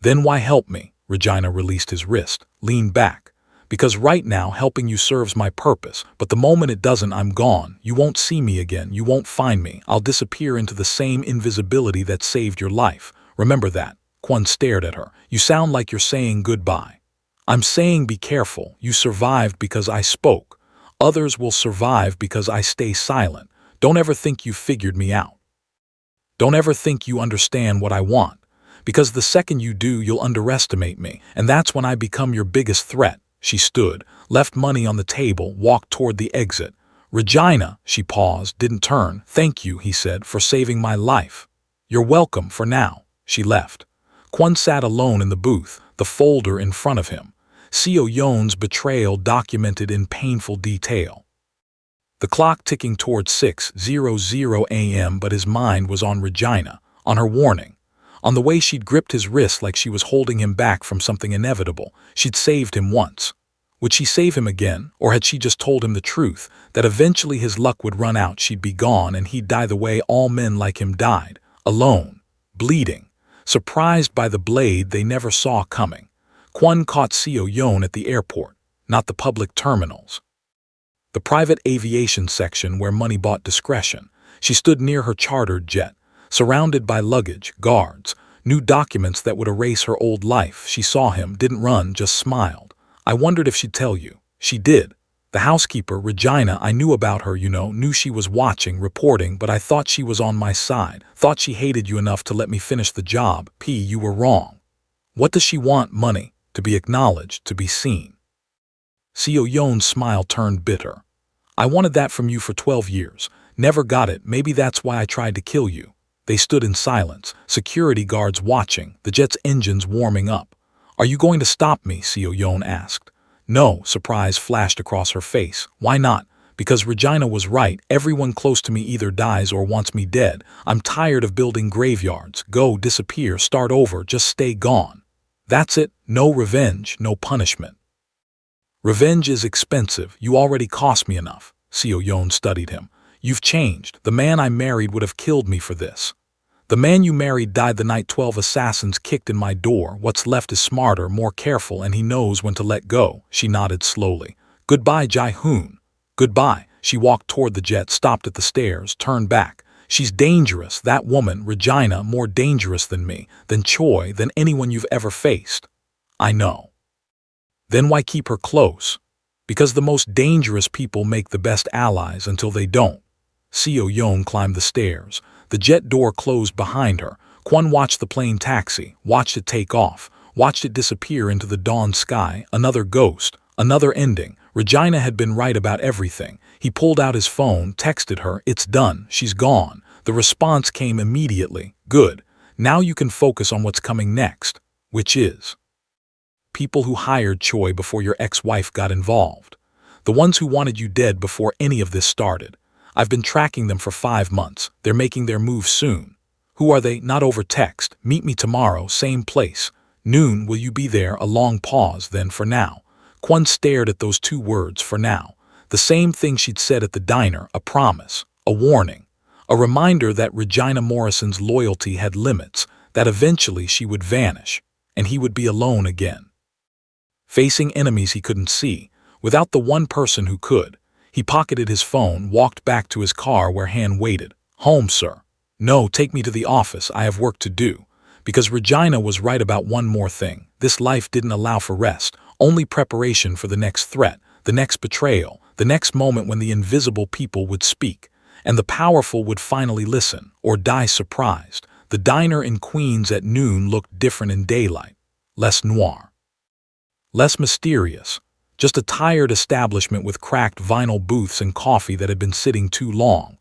"Then why help me?" Regina released his wrist, leaned back. "Because right now helping you serves my purpose, but the moment it doesn't, I'm gone. You won't see me again. You won't find me. I'll disappear into the same invisibility that saved your life. Remember that." Kwon stared at her. "You sound like you're saying goodbye." "I'm saying be careful. You survived because I spoke. Others will survive because I stay silent. Don't ever think you figured me out. Don't ever think you understand what I want. Because the second you do, you'll underestimate me, and that's when I become your biggest threat." She stood, left money on the table, walked toward the exit. "Regina," she paused, didn't turn. "Thank you," he said, "for saving my life." "You're welcome for now." She left. Kwon sat alone in the booth, the folder in front of him. Seo Yeon's betrayal documented in painful detail. The clock ticking toward 6:00 a.m., but his mind was on Regina, on her warning. On the way she'd gripped his wrist like she was holding him back from something inevitable. She'd saved him once. Would she save him again, or had she just told him the truth, that eventually his luck would run out, she'd be gone, and he'd die the way all men like him died, alone, bleeding? Surprised by the blade they never saw coming, Kwon caught Seo Yeon at the airport, not the public terminals. The private aviation section where money bought discretion. She stood near her chartered jet, surrounded by luggage, guards, new documents that would erase her old life. She saw him, didn't run, just smiled. I wondered if she'd tell you. She did. The housekeeper, Regina, I knew about her, knew she was watching, reporting, but I thought she was on my side, thought she hated you enough to let me finish the job. You were wrong. What does she want? Money, to be acknowledged, to be seen. Seo Yeon's smile turned bitter. I wanted that from you for 12 years. Never got it. Maybe that's why I tried to kill you. They stood in silence, security guards watching, the jet's engines warming up. Are you going to stop me? Seo Yeon asked. No, surprise flashed across her face. Why not? Because Regina was right. Everyone close to me either dies or wants me dead. I'm tired of building graveyards. Go, disappear, start over, just stay gone. That's it. No revenge, no punishment. Revenge is expensive. You already cost me enough. Seo Yeon studied him. You've changed. The man I married would have killed me for this. The man you married died the night 12 assassins kicked in my door. What's left is smarter, more careful, and he knows when to let go. She nodded slowly. Goodbye, Jae-hoon. Goodbye. She walked toward the jet, stopped at the stairs, turned back. She's dangerous, that woman, Regina, more dangerous than me, than Choi, than anyone you've ever faced. I know. Then why keep her close? Because the most dangerous people make the best allies until they don't. Seo Yeon climbed the stairs. The jet door closed behind her. Kwon watched the plane taxi, watched it take off, watched it disappear into the dawn sky. Another ghost, another ending. Regina had been right about everything. He pulled out his phone, texted her, "It's done, she's gone." The response came immediately. Good. Now you can focus on what's coming next, which is people who hired Choi before your ex-wife got involved. The ones who wanted you dead before any of this started. I've been tracking them for 5 months. They're making their move soon. Who are they? Not over text. Meet me tomorrow, same place. Noon, will you be there? A long pause, then for now. Kwon stared at those 2 words, for now. The same thing she'd said at the diner, a promise, a warning, a reminder that Regina Morrison's loyalty had limits, that eventually she would vanish, and he would be alone again. Facing enemies he couldn't see, without the one person who could. He pocketed his phone, walked back to his car where Han waited. Home, sir. No, take me to the office. I have work to do. Because Regina was right about one more thing. This life didn't allow for rest, only preparation for the next threat, the next betrayal, the next moment when the invisible people would speak, and the powerful would finally listen, or die surprised. The diner in Queens at noon looked different in daylight. Less noir. Less mysterious. Just a tired establishment with cracked vinyl booths and coffee that had been sitting too long.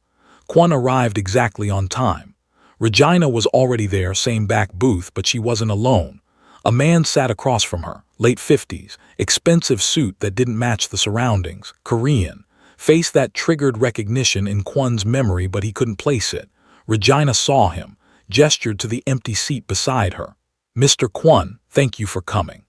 Kwon arrived exactly on time. Regina was already there, same back booth, but she wasn't alone. A man sat across from her, late 50s, expensive suit that didn't match the surroundings, Korean, face that triggered recognition in Kwon's memory, but he couldn't place it. Regina saw him, gestured to the empty seat beside her. Mr. Kwon, thank you for coming.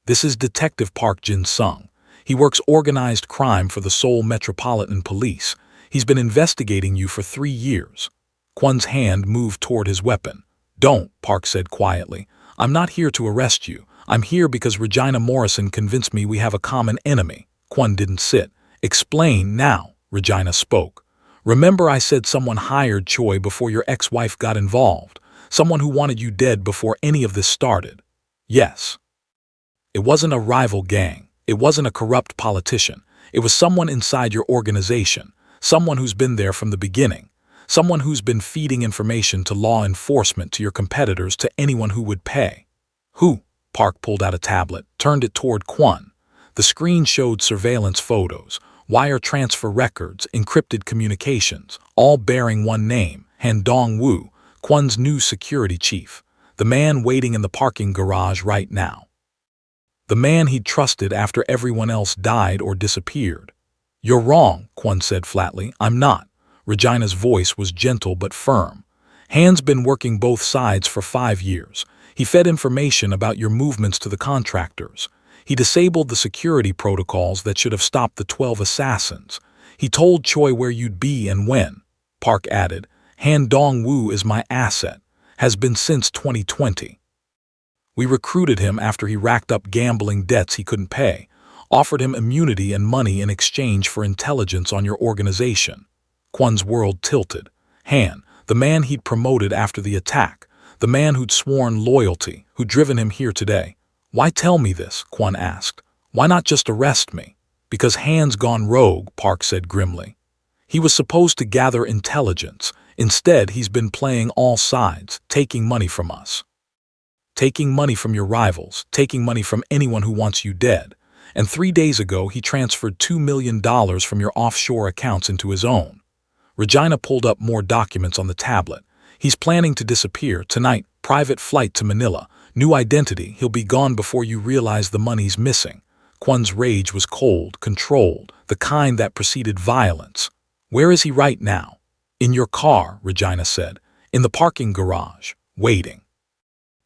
This is Detective Park Jin-sung. He works organized crime for the Seoul Metropolitan Police. He's been investigating you for 3 years. Kwon's hand moved toward his weapon. Don't, Park said quietly. I'm not here to arrest you. I'm here because Regina Morrison convinced me we have a common enemy. Kwon didn't sit. Explain now, Regina spoke. Remember I said someone hired Choi before your ex-wife got involved? Someone who wanted you dead before any of this started? Yes. It wasn't a rival gang. It wasn't a corrupt politician. It was someone inside your organization, someone who's been there from the beginning, someone who's been feeding information to law enforcement, to your competitors, to anyone who would pay. Who? Park pulled out a tablet, turned it toward Kwon. The screen showed surveillance photos, wire transfer records, encrypted communications, all bearing one name, Han Dong-woo, Kwon's new security chief, the man waiting in the parking garage right now. The man he'd trusted after everyone else died or disappeared. You're wrong, Kwon said flatly. I'm not. Regina's voice was gentle but firm. Han's been working both sides for 5 years. He fed information about your movements to the contractors. He disabled the security protocols that should have stopped the 12 assassins. He told Choi where you'd be and when. Park added, Han Dong-woo is my asset. Has been since 2020. We recruited him after he racked up gambling debts he couldn't pay, offered him immunity and money in exchange for intelligence on your organization. Kwon's world tilted. Han, the man he'd promoted after the attack, the man who'd sworn loyalty, who'd driven him here today. Why tell me this? Kwon asked. Why not just arrest me? Because Han's gone rogue, Park said grimly. He was supposed to gather intelligence. Instead, he's been playing all sides, taking money from us. Taking money from your rivals, taking money from anyone who wants you dead. And 3 days ago, he transferred $2 million from your offshore accounts into his own. Regina pulled up more documents on the tablet. He's planning to disappear tonight, private flight to Manila, new identity, he'll be gone before you realize the money's missing. Kwon's rage was cold, controlled, the kind that preceded violence. Where is he right now? In your car, Regina said. In the parking garage, waiting.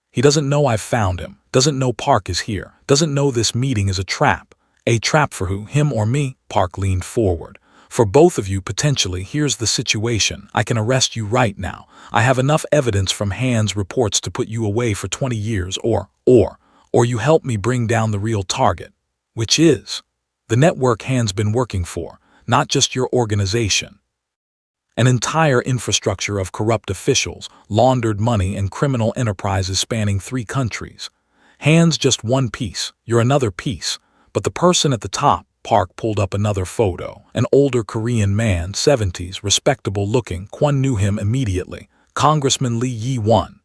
He doesn't know I've found him, doesn't know Park is here, doesn't know this meeting is a trap. A trap for who, him or me? Park leaned forward. For both of you potentially. Here's the situation. I can arrest you right now. I have enough evidence from Han's reports to put you away for 20 years or you help me bring down the real target. Which is the network Han's been working for, not just your organization. An entire infrastructure of corrupt officials, laundered money, and criminal enterprises spanning 3 countries. Han's just one piece, you're another piece. But the person at the top, Park pulled up another photo. An older Korean man, 70s, respectable looking. Kwon knew him immediately. Congressman Lee Yi-won.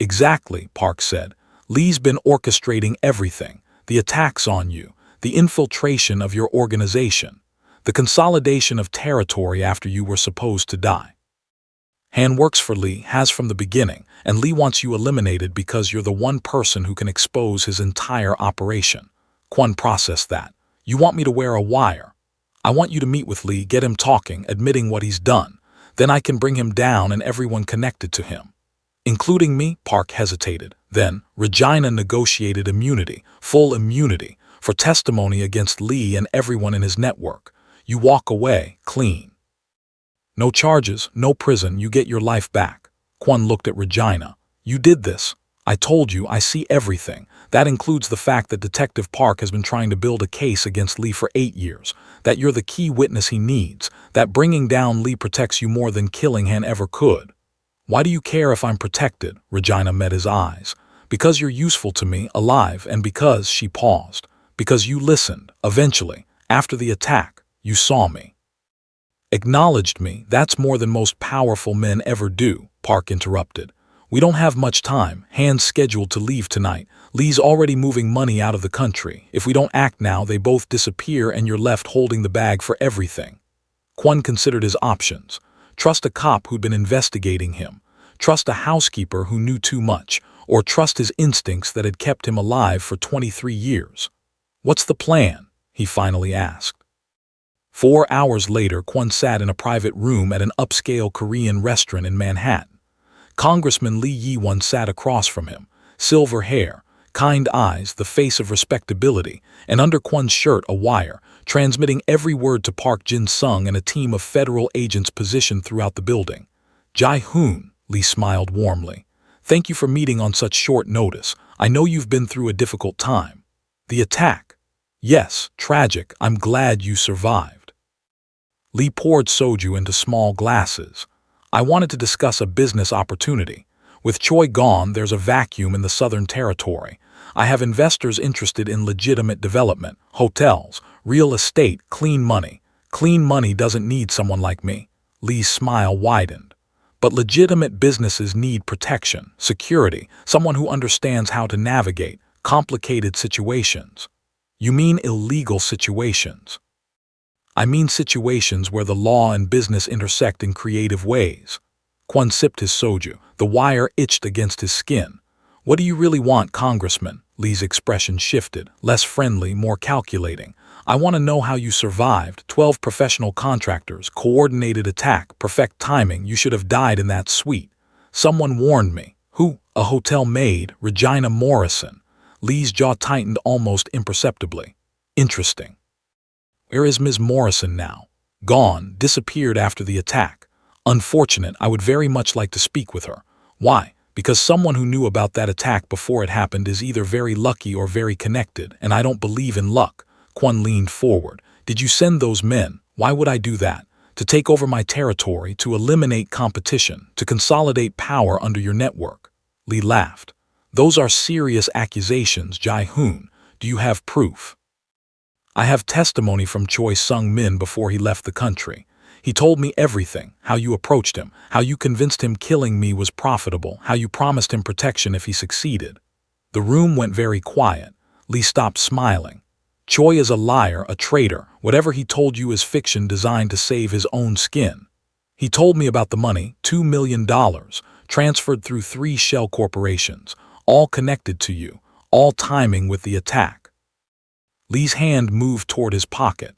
Exactly, Park said. Lee's been orchestrating everything. The attacks on you, the infiltration of your organization, the consolidation of territory after you were supposed to die. Han works for Lee, has from the beginning, and Lee wants you eliminated because you're the one person who can expose his entire operation. Kwon processed that. You want me to wear a wire? I want you to meet with Lee, get him talking, admitting what he's done. Then I can bring him down and everyone connected to him. Including me? Park hesitated. Then, Regina negotiated immunity, full immunity, for testimony against Lee and everyone in his network. You walk away, clean. No charges, no prison, you get your life back. Kwon looked at Regina. You did this. I told you, I see everything. That includes the fact that Detective Park has been trying to build a case against Lee for 8 years, that you're the key witness he needs, that bringing down Lee protects you more than killing Han ever could. Why do you care if I'm protected? Regina met his eyes. Because you're useful to me, alive, and because, she paused, because you listened, eventually, after the attack, you saw me. Acknowledged me, that's more than most powerful men ever do, Park interrupted. We don't have much time, Han's scheduled to leave tonight. Lee's already moving money out of the country. If we don't act now, they both disappear and you're left holding the bag for everything. Kwon considered his options. Trust a cop who'd been investigating him. Trust a housekeeper who knew too much. Or trust his instincts that had kept him alive for 23 years. What's the plan? He finally asked. 4 hours later, Kwon sat in a private room at an upscale Korean restaurant in Manhattan. Congressman Lee Yi-won sat across from him. Silver hair, kind eyes, the face of respectability, and under Kwon's shirt a wire, transmitting every word to Park Jin-sung and a team of federal agents positioned throughout the building. Jae-hoon, Lee smiled warmly. Thank you for meeting on such short notice. I know you've been through a difficult time. The attack. Yes, tragic. I'm glad you survived. Lee poured soju into small glasses. I wanted to discuss a business opportunity. With Choi gone, there's a vacuum in the Southern Territory. I have investors interested in legitimate development, hotels, real estate, clean money. Clean money doesn't need someone like me. Lee's smile widened. But legitimate businesses need protection, security, someone who understands how to navigate complicated situations. You mean illegal situations? I mean situations where the law and business intersect in creative ways. Kwon sipped his soju. The wire itched against his skin. What do you really want, Congressman? Lee's expression shifted, less friendly, more calculating. I want to know how you survived. 12 professional contractors, coordinated attack, perfect timing. You should have died in that suite. Someone warned me. Who? A hotel maid, Regina Morrison. Lee's jaw tightened almost imperceptibly. Interesting. Where is Ms. Morrison now? Gone, disappeared after the attack. Unfortunate, I would very much like to speak with her. Why? because someone who knew about that attack before it happened is either very lucky or very connected, and I don't believe in luck. Kwon leaned forward. Did you send those men? Why would I do that? To take over my territory, to eliminate competition, to consolidate power under your network. Lee laughed. Those are serious accusations, Jae-hoon. Do you have proof? I have testimony from Choi Sung-min before he left the country. He told me everything, how you approached him, how you convinced him killing me was profitable, how you promised him protection if he succeeded. The room went very quiet. Lee stopped smiling. Choi is a liar, a traitor. Whatever he told you is fiction designed to save his own skin. He told me about the money, $2 million, transferred through 3 shell corporations, all connected to you, all timing with the attack. Lee's hand moved toward his pocket.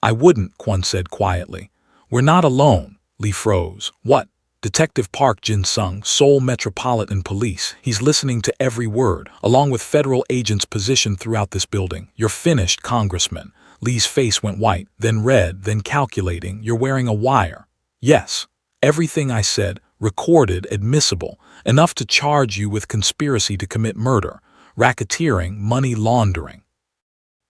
I wouldn't, Kwon said quietly. We're not alone. Lee froze. What? Detective Park Jin-sung, Seoul Metropolitan Police. He's listening to every word, along with federal agents positioned throughout this building. You're finished, Congressman. Lee's face went white, then red, then calculating. You're wearing a wire. Yes. Everything I said, recorded, admissible, enough to charge you with conspiracy to commit murder, racketeering, money laundering.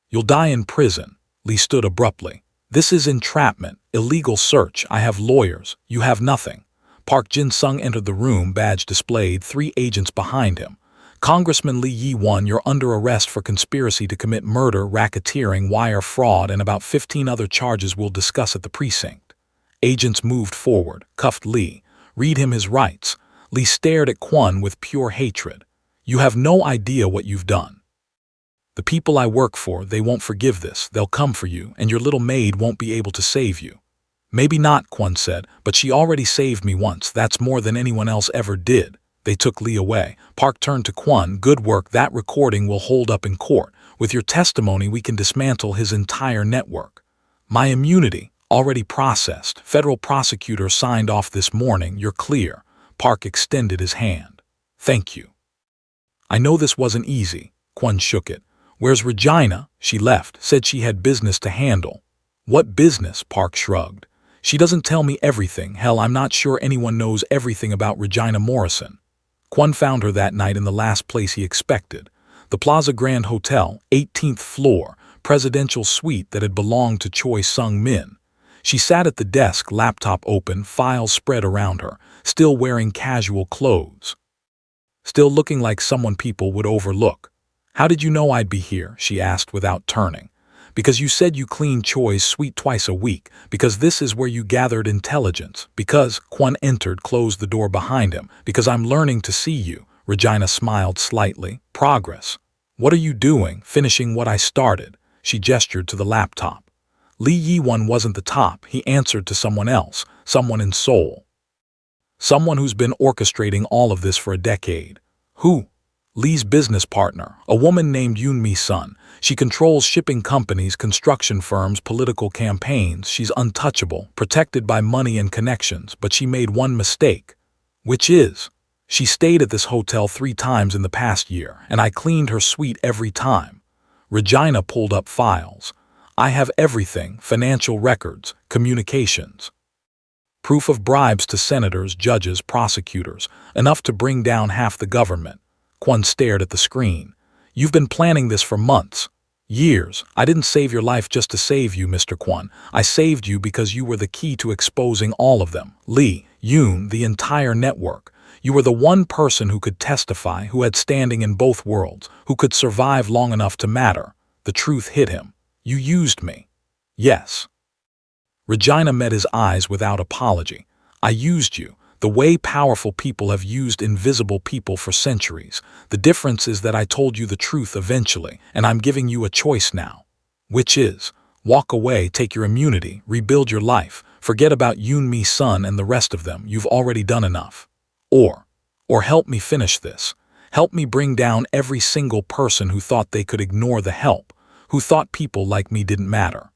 You'll die in prison. Lee stood abruptly. This is entrapment, illegal search. I have lawyers. You have nothing. Park Jin-sung entered the room, badge displayed, 3 agents behind him. Congressman Lee Yi-won, you're under arrest for conspiracy to commit murder, racketeering, wire fraud, and about 15 other charges we'll discuss at the precinct. Agents moved forward, cuffed Lee. Read him his rights. Lee stared at Kwon with pure hatred. You have no idea what you've done. The people I work for, they won't forgive this. They'll come for you, and your little maid won't be able to save you. Maybe not, Kwon said, but she already saved me once. That's more than anyone else ever did. They took Lee away. Park turned to Kwon. Good work. That recording will hold up in court. With your testimony, we can dismantle his entire network. My immunity, already processed. Federal prosecutor signed off this morning. You're clear. Park extended his hand. Thank you. I know this wasn't easy. Kwon shook it. Where's Regina? She left, said she had business to handle. What business? Park shrugged. She doesn't tell me everything. Hell, I'm not sure anyone knows everything about Regina Morrison. Kwon found her that night in the last place he expected. The Plaza Grand Hotel, 18th floor, presidential suite that had belonged to Choi Sung-min. She sat at the desk, laptop open, files spread around her, still wearing casual clothes. Still looking like someone people would overlook. How did you know I'd be here? She asked without turning. Because you said you cleaned Choi's suite twice a week, because this is where you gathered intelligence, because Kwon entered, closed the door behind him, because I'm learning to see you. Regina smiled slightly. Progress. What are you doing? Finishing what I started. She gestured to the laptop. Lee Yi-won wasn't the top. He answered to someone else, someone in Seoul. Someone who's been orchestrating all of this for a decade. Who? Lee's business partner, a woman named Yoon Mi-sun. She controls shipping companies, construction firms, political campaigns. She's untouchable, protected by money and connections, but she made one mistake. Which is, she stayed at this hotel 3 times in the past year, and I cleaned her suite every time. Regina pulled up files. I have everything, financial records, communications. Proof of bribes to senators, judges, prosecutors, enough to bring down half the government. Kwon stared at the screen. You've been planning this for months. Years. I didn't save your life just to save you, Mr. Kwon. I saved you because you were the key to exposing all of them. Lee, Yoon, the entire network. You were the one person who could testify, who had standing in both worlds, who could survive long enough to matter. The truth hit him. You used me. Yes. Regina met his eyes without apology. I used you. The way powerful people have used invisible people for centuries. The difference is that I told you the truth eventually, and I'm giving you a choice now. Which is, walk away, take your immunity, rebuild your life, forget about Yoon Mi-sun and the rest of them. You've already done enough. Or help me finish this. Help me bring down every single person who thought they could ignore the help, who thought people like me didn't matter,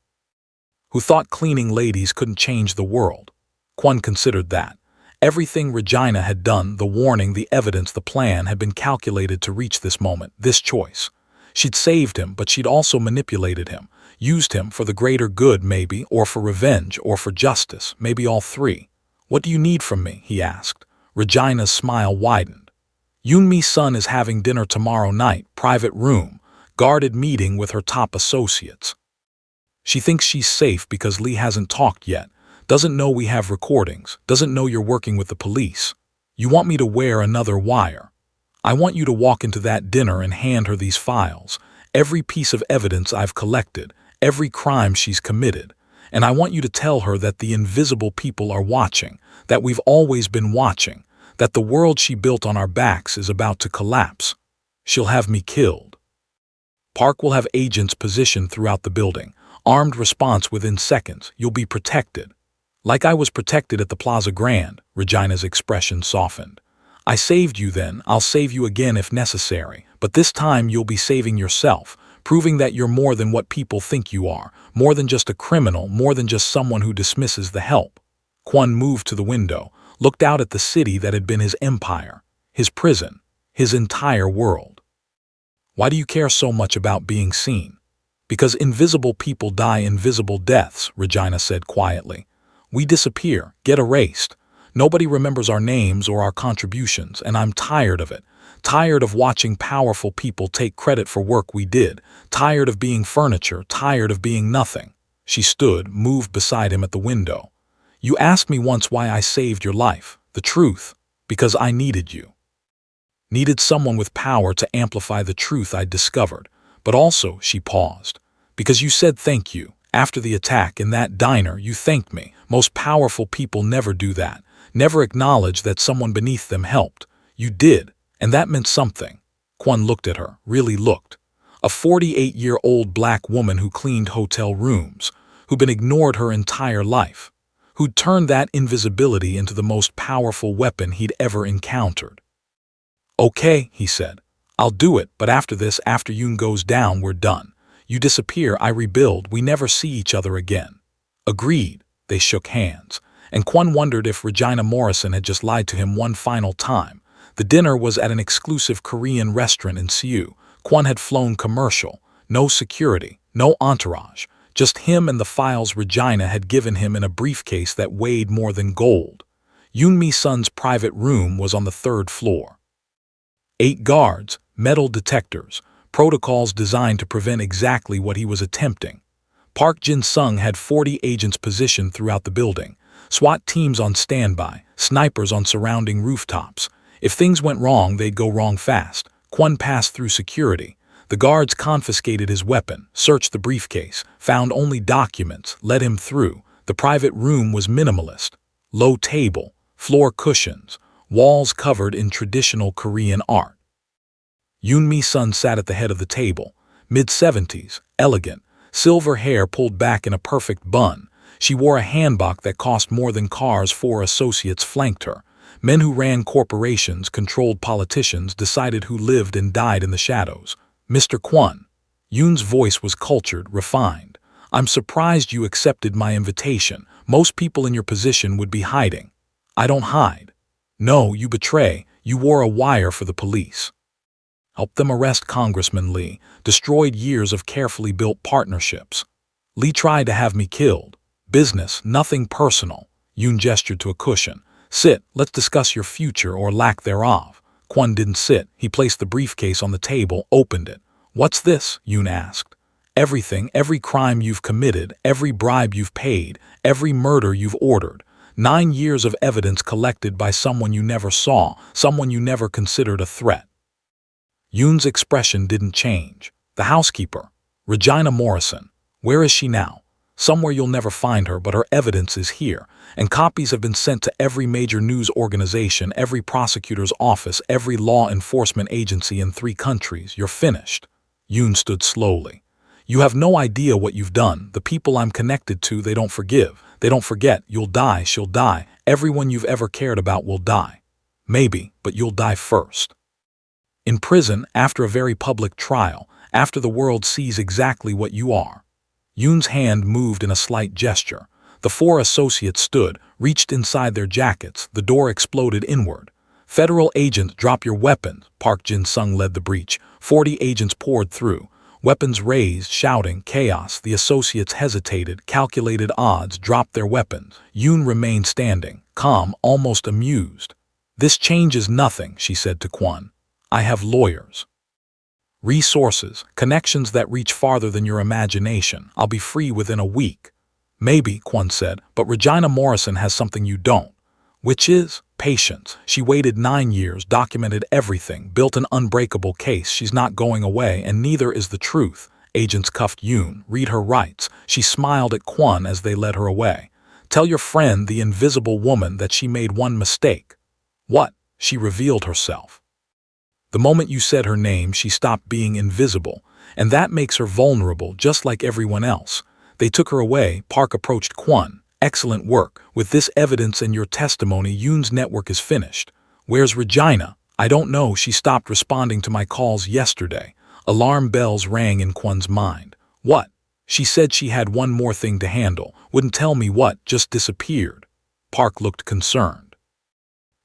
who thought cleaning ladies couldn't change the world. Kwon considered that. Everything Regina had done, the warning, the evidence, the plan, had been calculated to reach this moment, this choice. She'd saved him, but she'd also manipulated him, used him for the greater good maybe, or for revenge, or for justice, maybe all 3. What do you need from me? He asked. Regina's smile widened. Yoonmi Sun is having dinner tomorrow night, private room, guarded meeting with her top associates. She thinks she's safe because Lee hasn't talked yet, doesn't know we have recordings, doesn't know you're working with the police. You want me to wear another wire. I want you to walk into that dinner and hand her these files, every piece of evidence I've collected, every crime she's committed. And I want you to tell her that the invisible people are watching, that we've always been watching, that the world she built on our backs is about to collapse. She'll have me killed. Park will have agents positioned throughout the building. Armed response within seconds. You'll be protected. Like I was protected at the Plaza Grand, Regina's expression softened. I saved you then, I'll save you again if necessary, but this time you'll be saving yourself, proving that you're more than what people think you are, more than just a criminal, more than just someone who dismisses the help. Kwon moved to the window, looked out at the city that had been his empire, his prison, his entire world. Why do you care so much about being seen? Because invisible people die invisible deaths, Regina said quietly. We disappear, get erased. Nobody remembers our names or our contributions, and I'm tired of it. Tired of watching powerful people take credit for work we did. Tired of being furniture, tired of being nothing. She stood, moved beside him at the window. You asked me once why I saved your life. The truth, because I needed you. Needed someone with power to amplify the truth I'd discovered. But also, she paused, because you said thank you. After the attack in that diner, you thanked me. Most powerful people never do that. Never acknowledge that someone beneath them helped. You did, and that meant something. Kwon looked at her, really looked. A 48-year-old black woman who cleaned hotel rooms, who'd been ignored her entire life, who'd turned that invisibility into the most powerful weapon he'd ever encountered. Okay, he said. I'll do it, but after this, after Yoon goes down, we're done. You disappear, I rebuild, we never see each other again. Agreed. They shook hands. And Kwon wondered if Regina Morrison had just lied to him one final time. The dinner was at an exclusive Korean restaurant in Seoul. Kwon had flown commercial. No security, no entourage. Just him and the files Regina had given him in a briefcase that weighed more than gold. Yoonmi Sun's private room was on the 3rd floor. 8 guards, metal detectors, protocols designed to prevent exactly what he was attempting. Park Jin-sung had 40 agents positioned throughout the building. SWAT teams on standby, snipers on surrounding rooftops. If things went wrong, they'd go wrong fast. Kwon passed through security. The guards confiscated his weapon, searched the briefcase, found only documents, let him through. The private room was minimalist. Low table, floor cushions, walls covered in traditional Korean art. Yoonmi Sun sat at the head of the table, mid-70s, elegant, silver hair pulled back in a perfect bun. She wore a hanbok that cost more than cars. 4 associates flanked her. Men who ran corporations, controlled politicians, decided who lived and died in the shadows. Mr. Kwon. Yoon's voice was cultured, refined. I'm surprised you accepted my invitation. Most people in your position would be hiding. I don't hide. No, you betray. You wore a wire for the police. Helped them arrest Congressman Lee. Destroyed years of carefully built partnerships. Lee tried to have me killed. Business, nothing personal. Yoon gestured to a cushion. Sit, let's discuss your future or lack thereof. Kwon didn't sit. He placed the briefcase on the table, opened it. What's this? Yoon asked. Everything, every crime you've committed, every bribe you've paid, every murder you've ordered. 9 years of evidence collected by someone you never saw, someone you never considered a threat. Yoon's expression didn't change. The housekeeper, Regina Morrison. Where is she now? Somewhere you'll never find her, but her evidence is here, and copies have been sent to every major news organization, every prosecutor's office, every law enforcement agency in 3 countries. You're finished. Yoon stood slowly. You have no idea what you've done. The people I'm connected to, they don't forgive. They don't forget. You'll die, she'll die. Everyone you've ever cared about will die. Maybe, but you'll die first. In prison, after a very public trial, after the world sees exactly what you are. Yoon's hand moved in a slight gesture. The 4 associates stood, reached inside their jackets. The door exploded inward. Federal agents, drop your weapons. Park Jin-sung led the breach. 40 agents poured through. Weapons raised, shouting, chaos. The associates hesitated, calculated odds, dropped their weapons. Yoon remained standing, calm, almost amused. This changes nothing, she said to Kwon. I have lawyers, resources, connections that reach farther than your imagination. I'll be free within a week. Maybe, Kwon said, but Regina Morrison has something you don't. Which is patience. She waited 9 years, documented everything, built an unbreakable case. She's not going away, and neither is the truth. Agents cuffed Yoon. Read her rights. She smiled at Kwon as they led her away. Tell your friend, the invisible woman, that she made one mistake. What? She revealed herself. The moment you said her name, she stopped being invisible, and that makes her vulnerable, just like everyone else. They took her away. Park approached Kwon. Excellent work. With this evidence and your testimony, Yoon's network is finished. Where's Regina? I don't know. She stopped responding to my calls yesterday. Alarm bells rang in Kwon's mind. What? She said she had one more thing to handle. Wouldn't tell me what, just disappeared. Park looked concerned.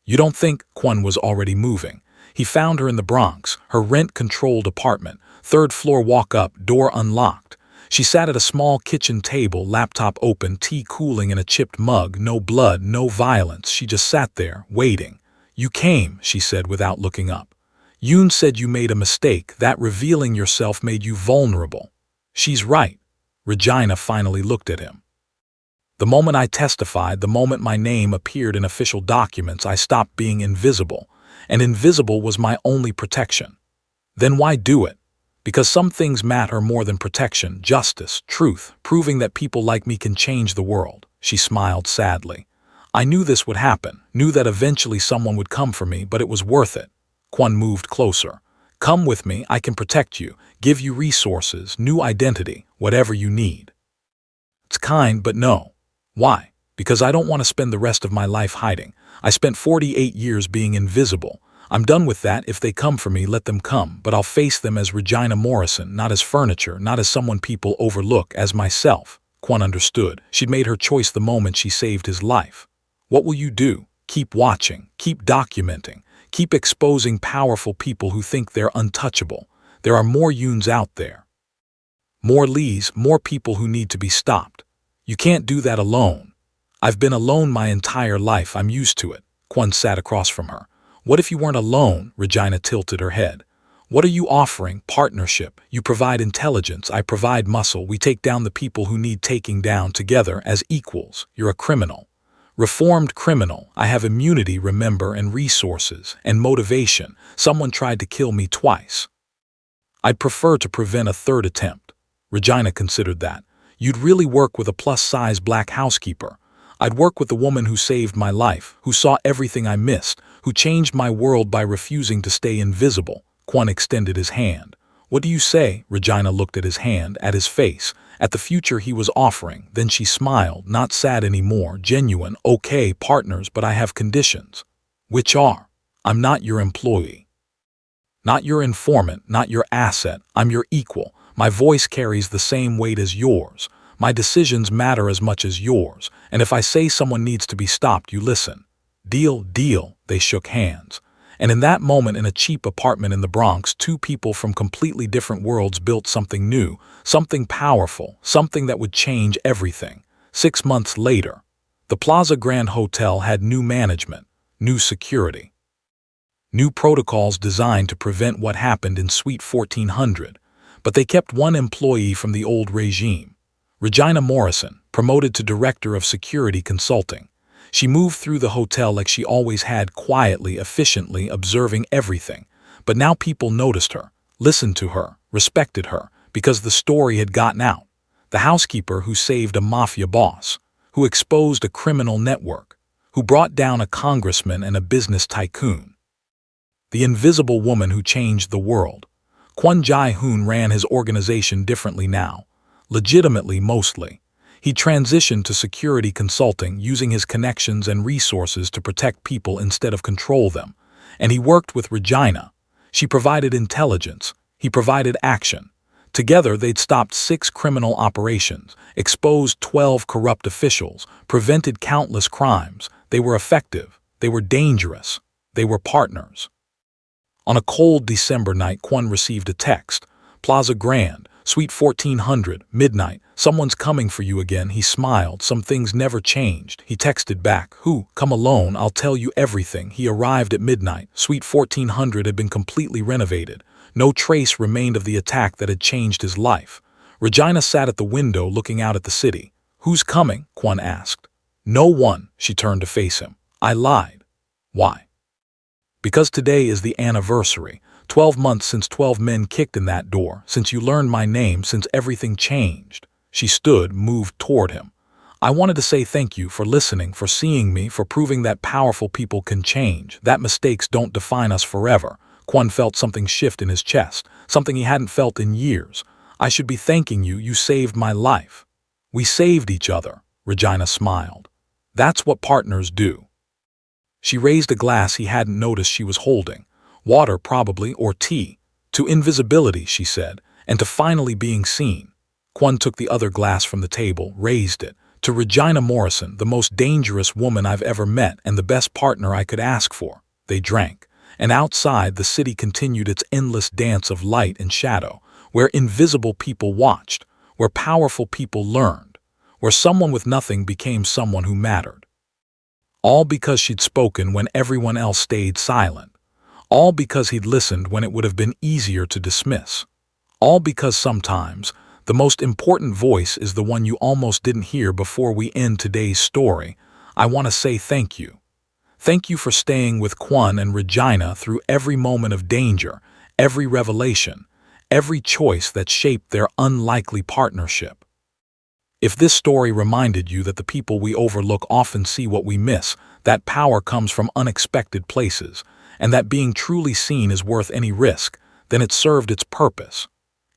You don't think? Kwon was already moving. He found her in the Bronx, her rent-controlled apartment, 3rd floor walk-up, door unlocked. She sat at a small kitchen table, laptop open, tea cooling in a chipped mug, no blood, no violence. She just sat there, waiting. You came, she said without looking up. Yoon said you made a mistake, that revealing yourself made you vulnerable. She's right. Regina finally looked at him. The moment I testified, the moment my name appeared in official documents, I stopped being invisible, and invisible was my only protection. Then why do it? Because some things matter more than protection, justice, truth, proving that people like me can change the world. She smiled sadly. I knew this would happen, knew that eventually someone would come for me, but it was worth it. Kwon moved closer. Come with me, I can protect you, give you resources, new identity, whatever you need. It's kind, but no. Why? Because I don't want to spend the rest of my life hiding. I spent 48 years being invisible. I'm done with that. If they come for me, let them come, but I'll face them as Regina Morrison, not as furniture, not as someone people overlook, as myself. Kwon understood. She'd made her choice the moment she saved his life. What will you do? Keep watching, keep documenting, keep exposing powerful people who think they're untouchable. There are more Yoons out there. More Lees, more people who need to be stopped. You can't do that alone. I've been alone my entire life. I'm used to it. Kwon sat across from her. What if you weren't alone? Regina tilted her head. What are you offering? Partnership. You provide intelligence, I provide muscle. We take down the people who need taking down together as equals. You're a criminal. Reformed criminal. I have immunity, remember, and resources, and motivation. Someone tried to kill me twice. I'd prefer to prevent a 3rd attempt. Regina considered that. You'd really work with a plus-size black housekeeper. I'd work with the woman who saved my life, who saw everything I missed, who changed my world by refusing to stay invisible. Kwon extended his hand. What do you say? Regina looked at his hand, at his face, at the future he was offering. Then she smiled, not sad anymore, genuine. Okay, partners, but I have conditions. Which are? I'm not your employee. Not your informant, not your asset. I'm your equal. My voice carries the same weight as yours. My decisions matter as much as yours, and if I say someone needs to be stopped, you listen. Deal, deal. They shook hands. And in that moment, in a cheap apartment in the Bronx, 2 people from completely different worlds built something new, something powerful, something that would change everything. 6 months later, the Plaza Grand Hotel had new management, new security, new protocols designed to prevent what happened in Suite 1400, but they kept one employee from the old regime. Regina Morrison, promoted to Director of Security Consulting. She moved through the hotel like she always had, quietly, efficiently, observing everything. But now people noticed her, listened to her, respected her, because the story had gotten out. The housekeeper who saved a mafia boss, who exposed a criminal network, who brought down a congressman and a business tycoon. The invisible woman who changed the world. Kwon Jae-hoon ran his organization differently now. Legitimately, mostly. He transitioned to security consulting, using his connections and resources to protect people instead of control them. And he worked with Regina. She provided intelligence. He provided action. Together, they'd stopped 6 criminal operations, exposed 12 corrupt officials, prevented countless crimes. They were effective. They were dangerous. They were partners. On a cold December night, Kwon received a text. Plaza Grand, Suite 1400, midnight. Someone's coming for you again. He smiled. Some things never changed. He texted back. Who? Come alone. I'll tell you everything. He arrived at midnight. Suite 1400 had been completely renovated. No trace remained of the attack that had changed his life. Regina sat at the window looking out at the city. Who's coming? Kwon asked. No one. She turned to face him. I lied. Why? Because today is the anniversary. 12 months since 12 men kicked in that door, since you learned my name, since everything changed. She stood, moved toward him. I wanted to say thank you for listening, for seeing me, for proving that powerful people can change, that mistakes don't define us forever. Kwon felt something shift in his chest, something he hadn't felt in years. I should be thanking you. You saved my life. We saved each other, Regina smiled. That's what partners do. She raised a glass he hadn't noticed she was holding. Water, probably, or tea. To invisibility, she said, and to finally being seen. Kwon took the other glass from the table, raised it. To Regina Morrison, the most dangerous woman I've ever met and the best partner I could ask for. They drank. And outside, the city continued its endless dance of light and shadow, where invisible people watched, where powerful people learned, where someone with nothing became someone who mattered. All because she'd spoken when everyone else stayed silent. All because he'd listened when it would have been easier to dismiss. All because sometimes the most important voice is the one you almost didn't hear. Before we end today's story, I want to say thank you. Thank you for staying with Kwon and Regina through every moment of danger, every revelation, every choice that shaped their unlikely partnership. If this story reminded you that the people we overlook often see what we miss, that power comes from unexpected places, and that being truly seen is worth any risk, then it served its purpose.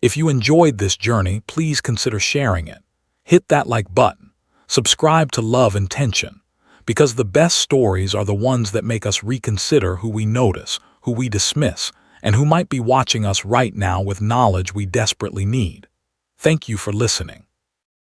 If you enjoyed this journey, please consider sharing it. Hit that like button. Subscribe to Love and Tension, because the best stories are the ones that make us reconsider who we notice, who we dismiss, and who might be watching us right now with knowledge we desperately need. Thank you for listening.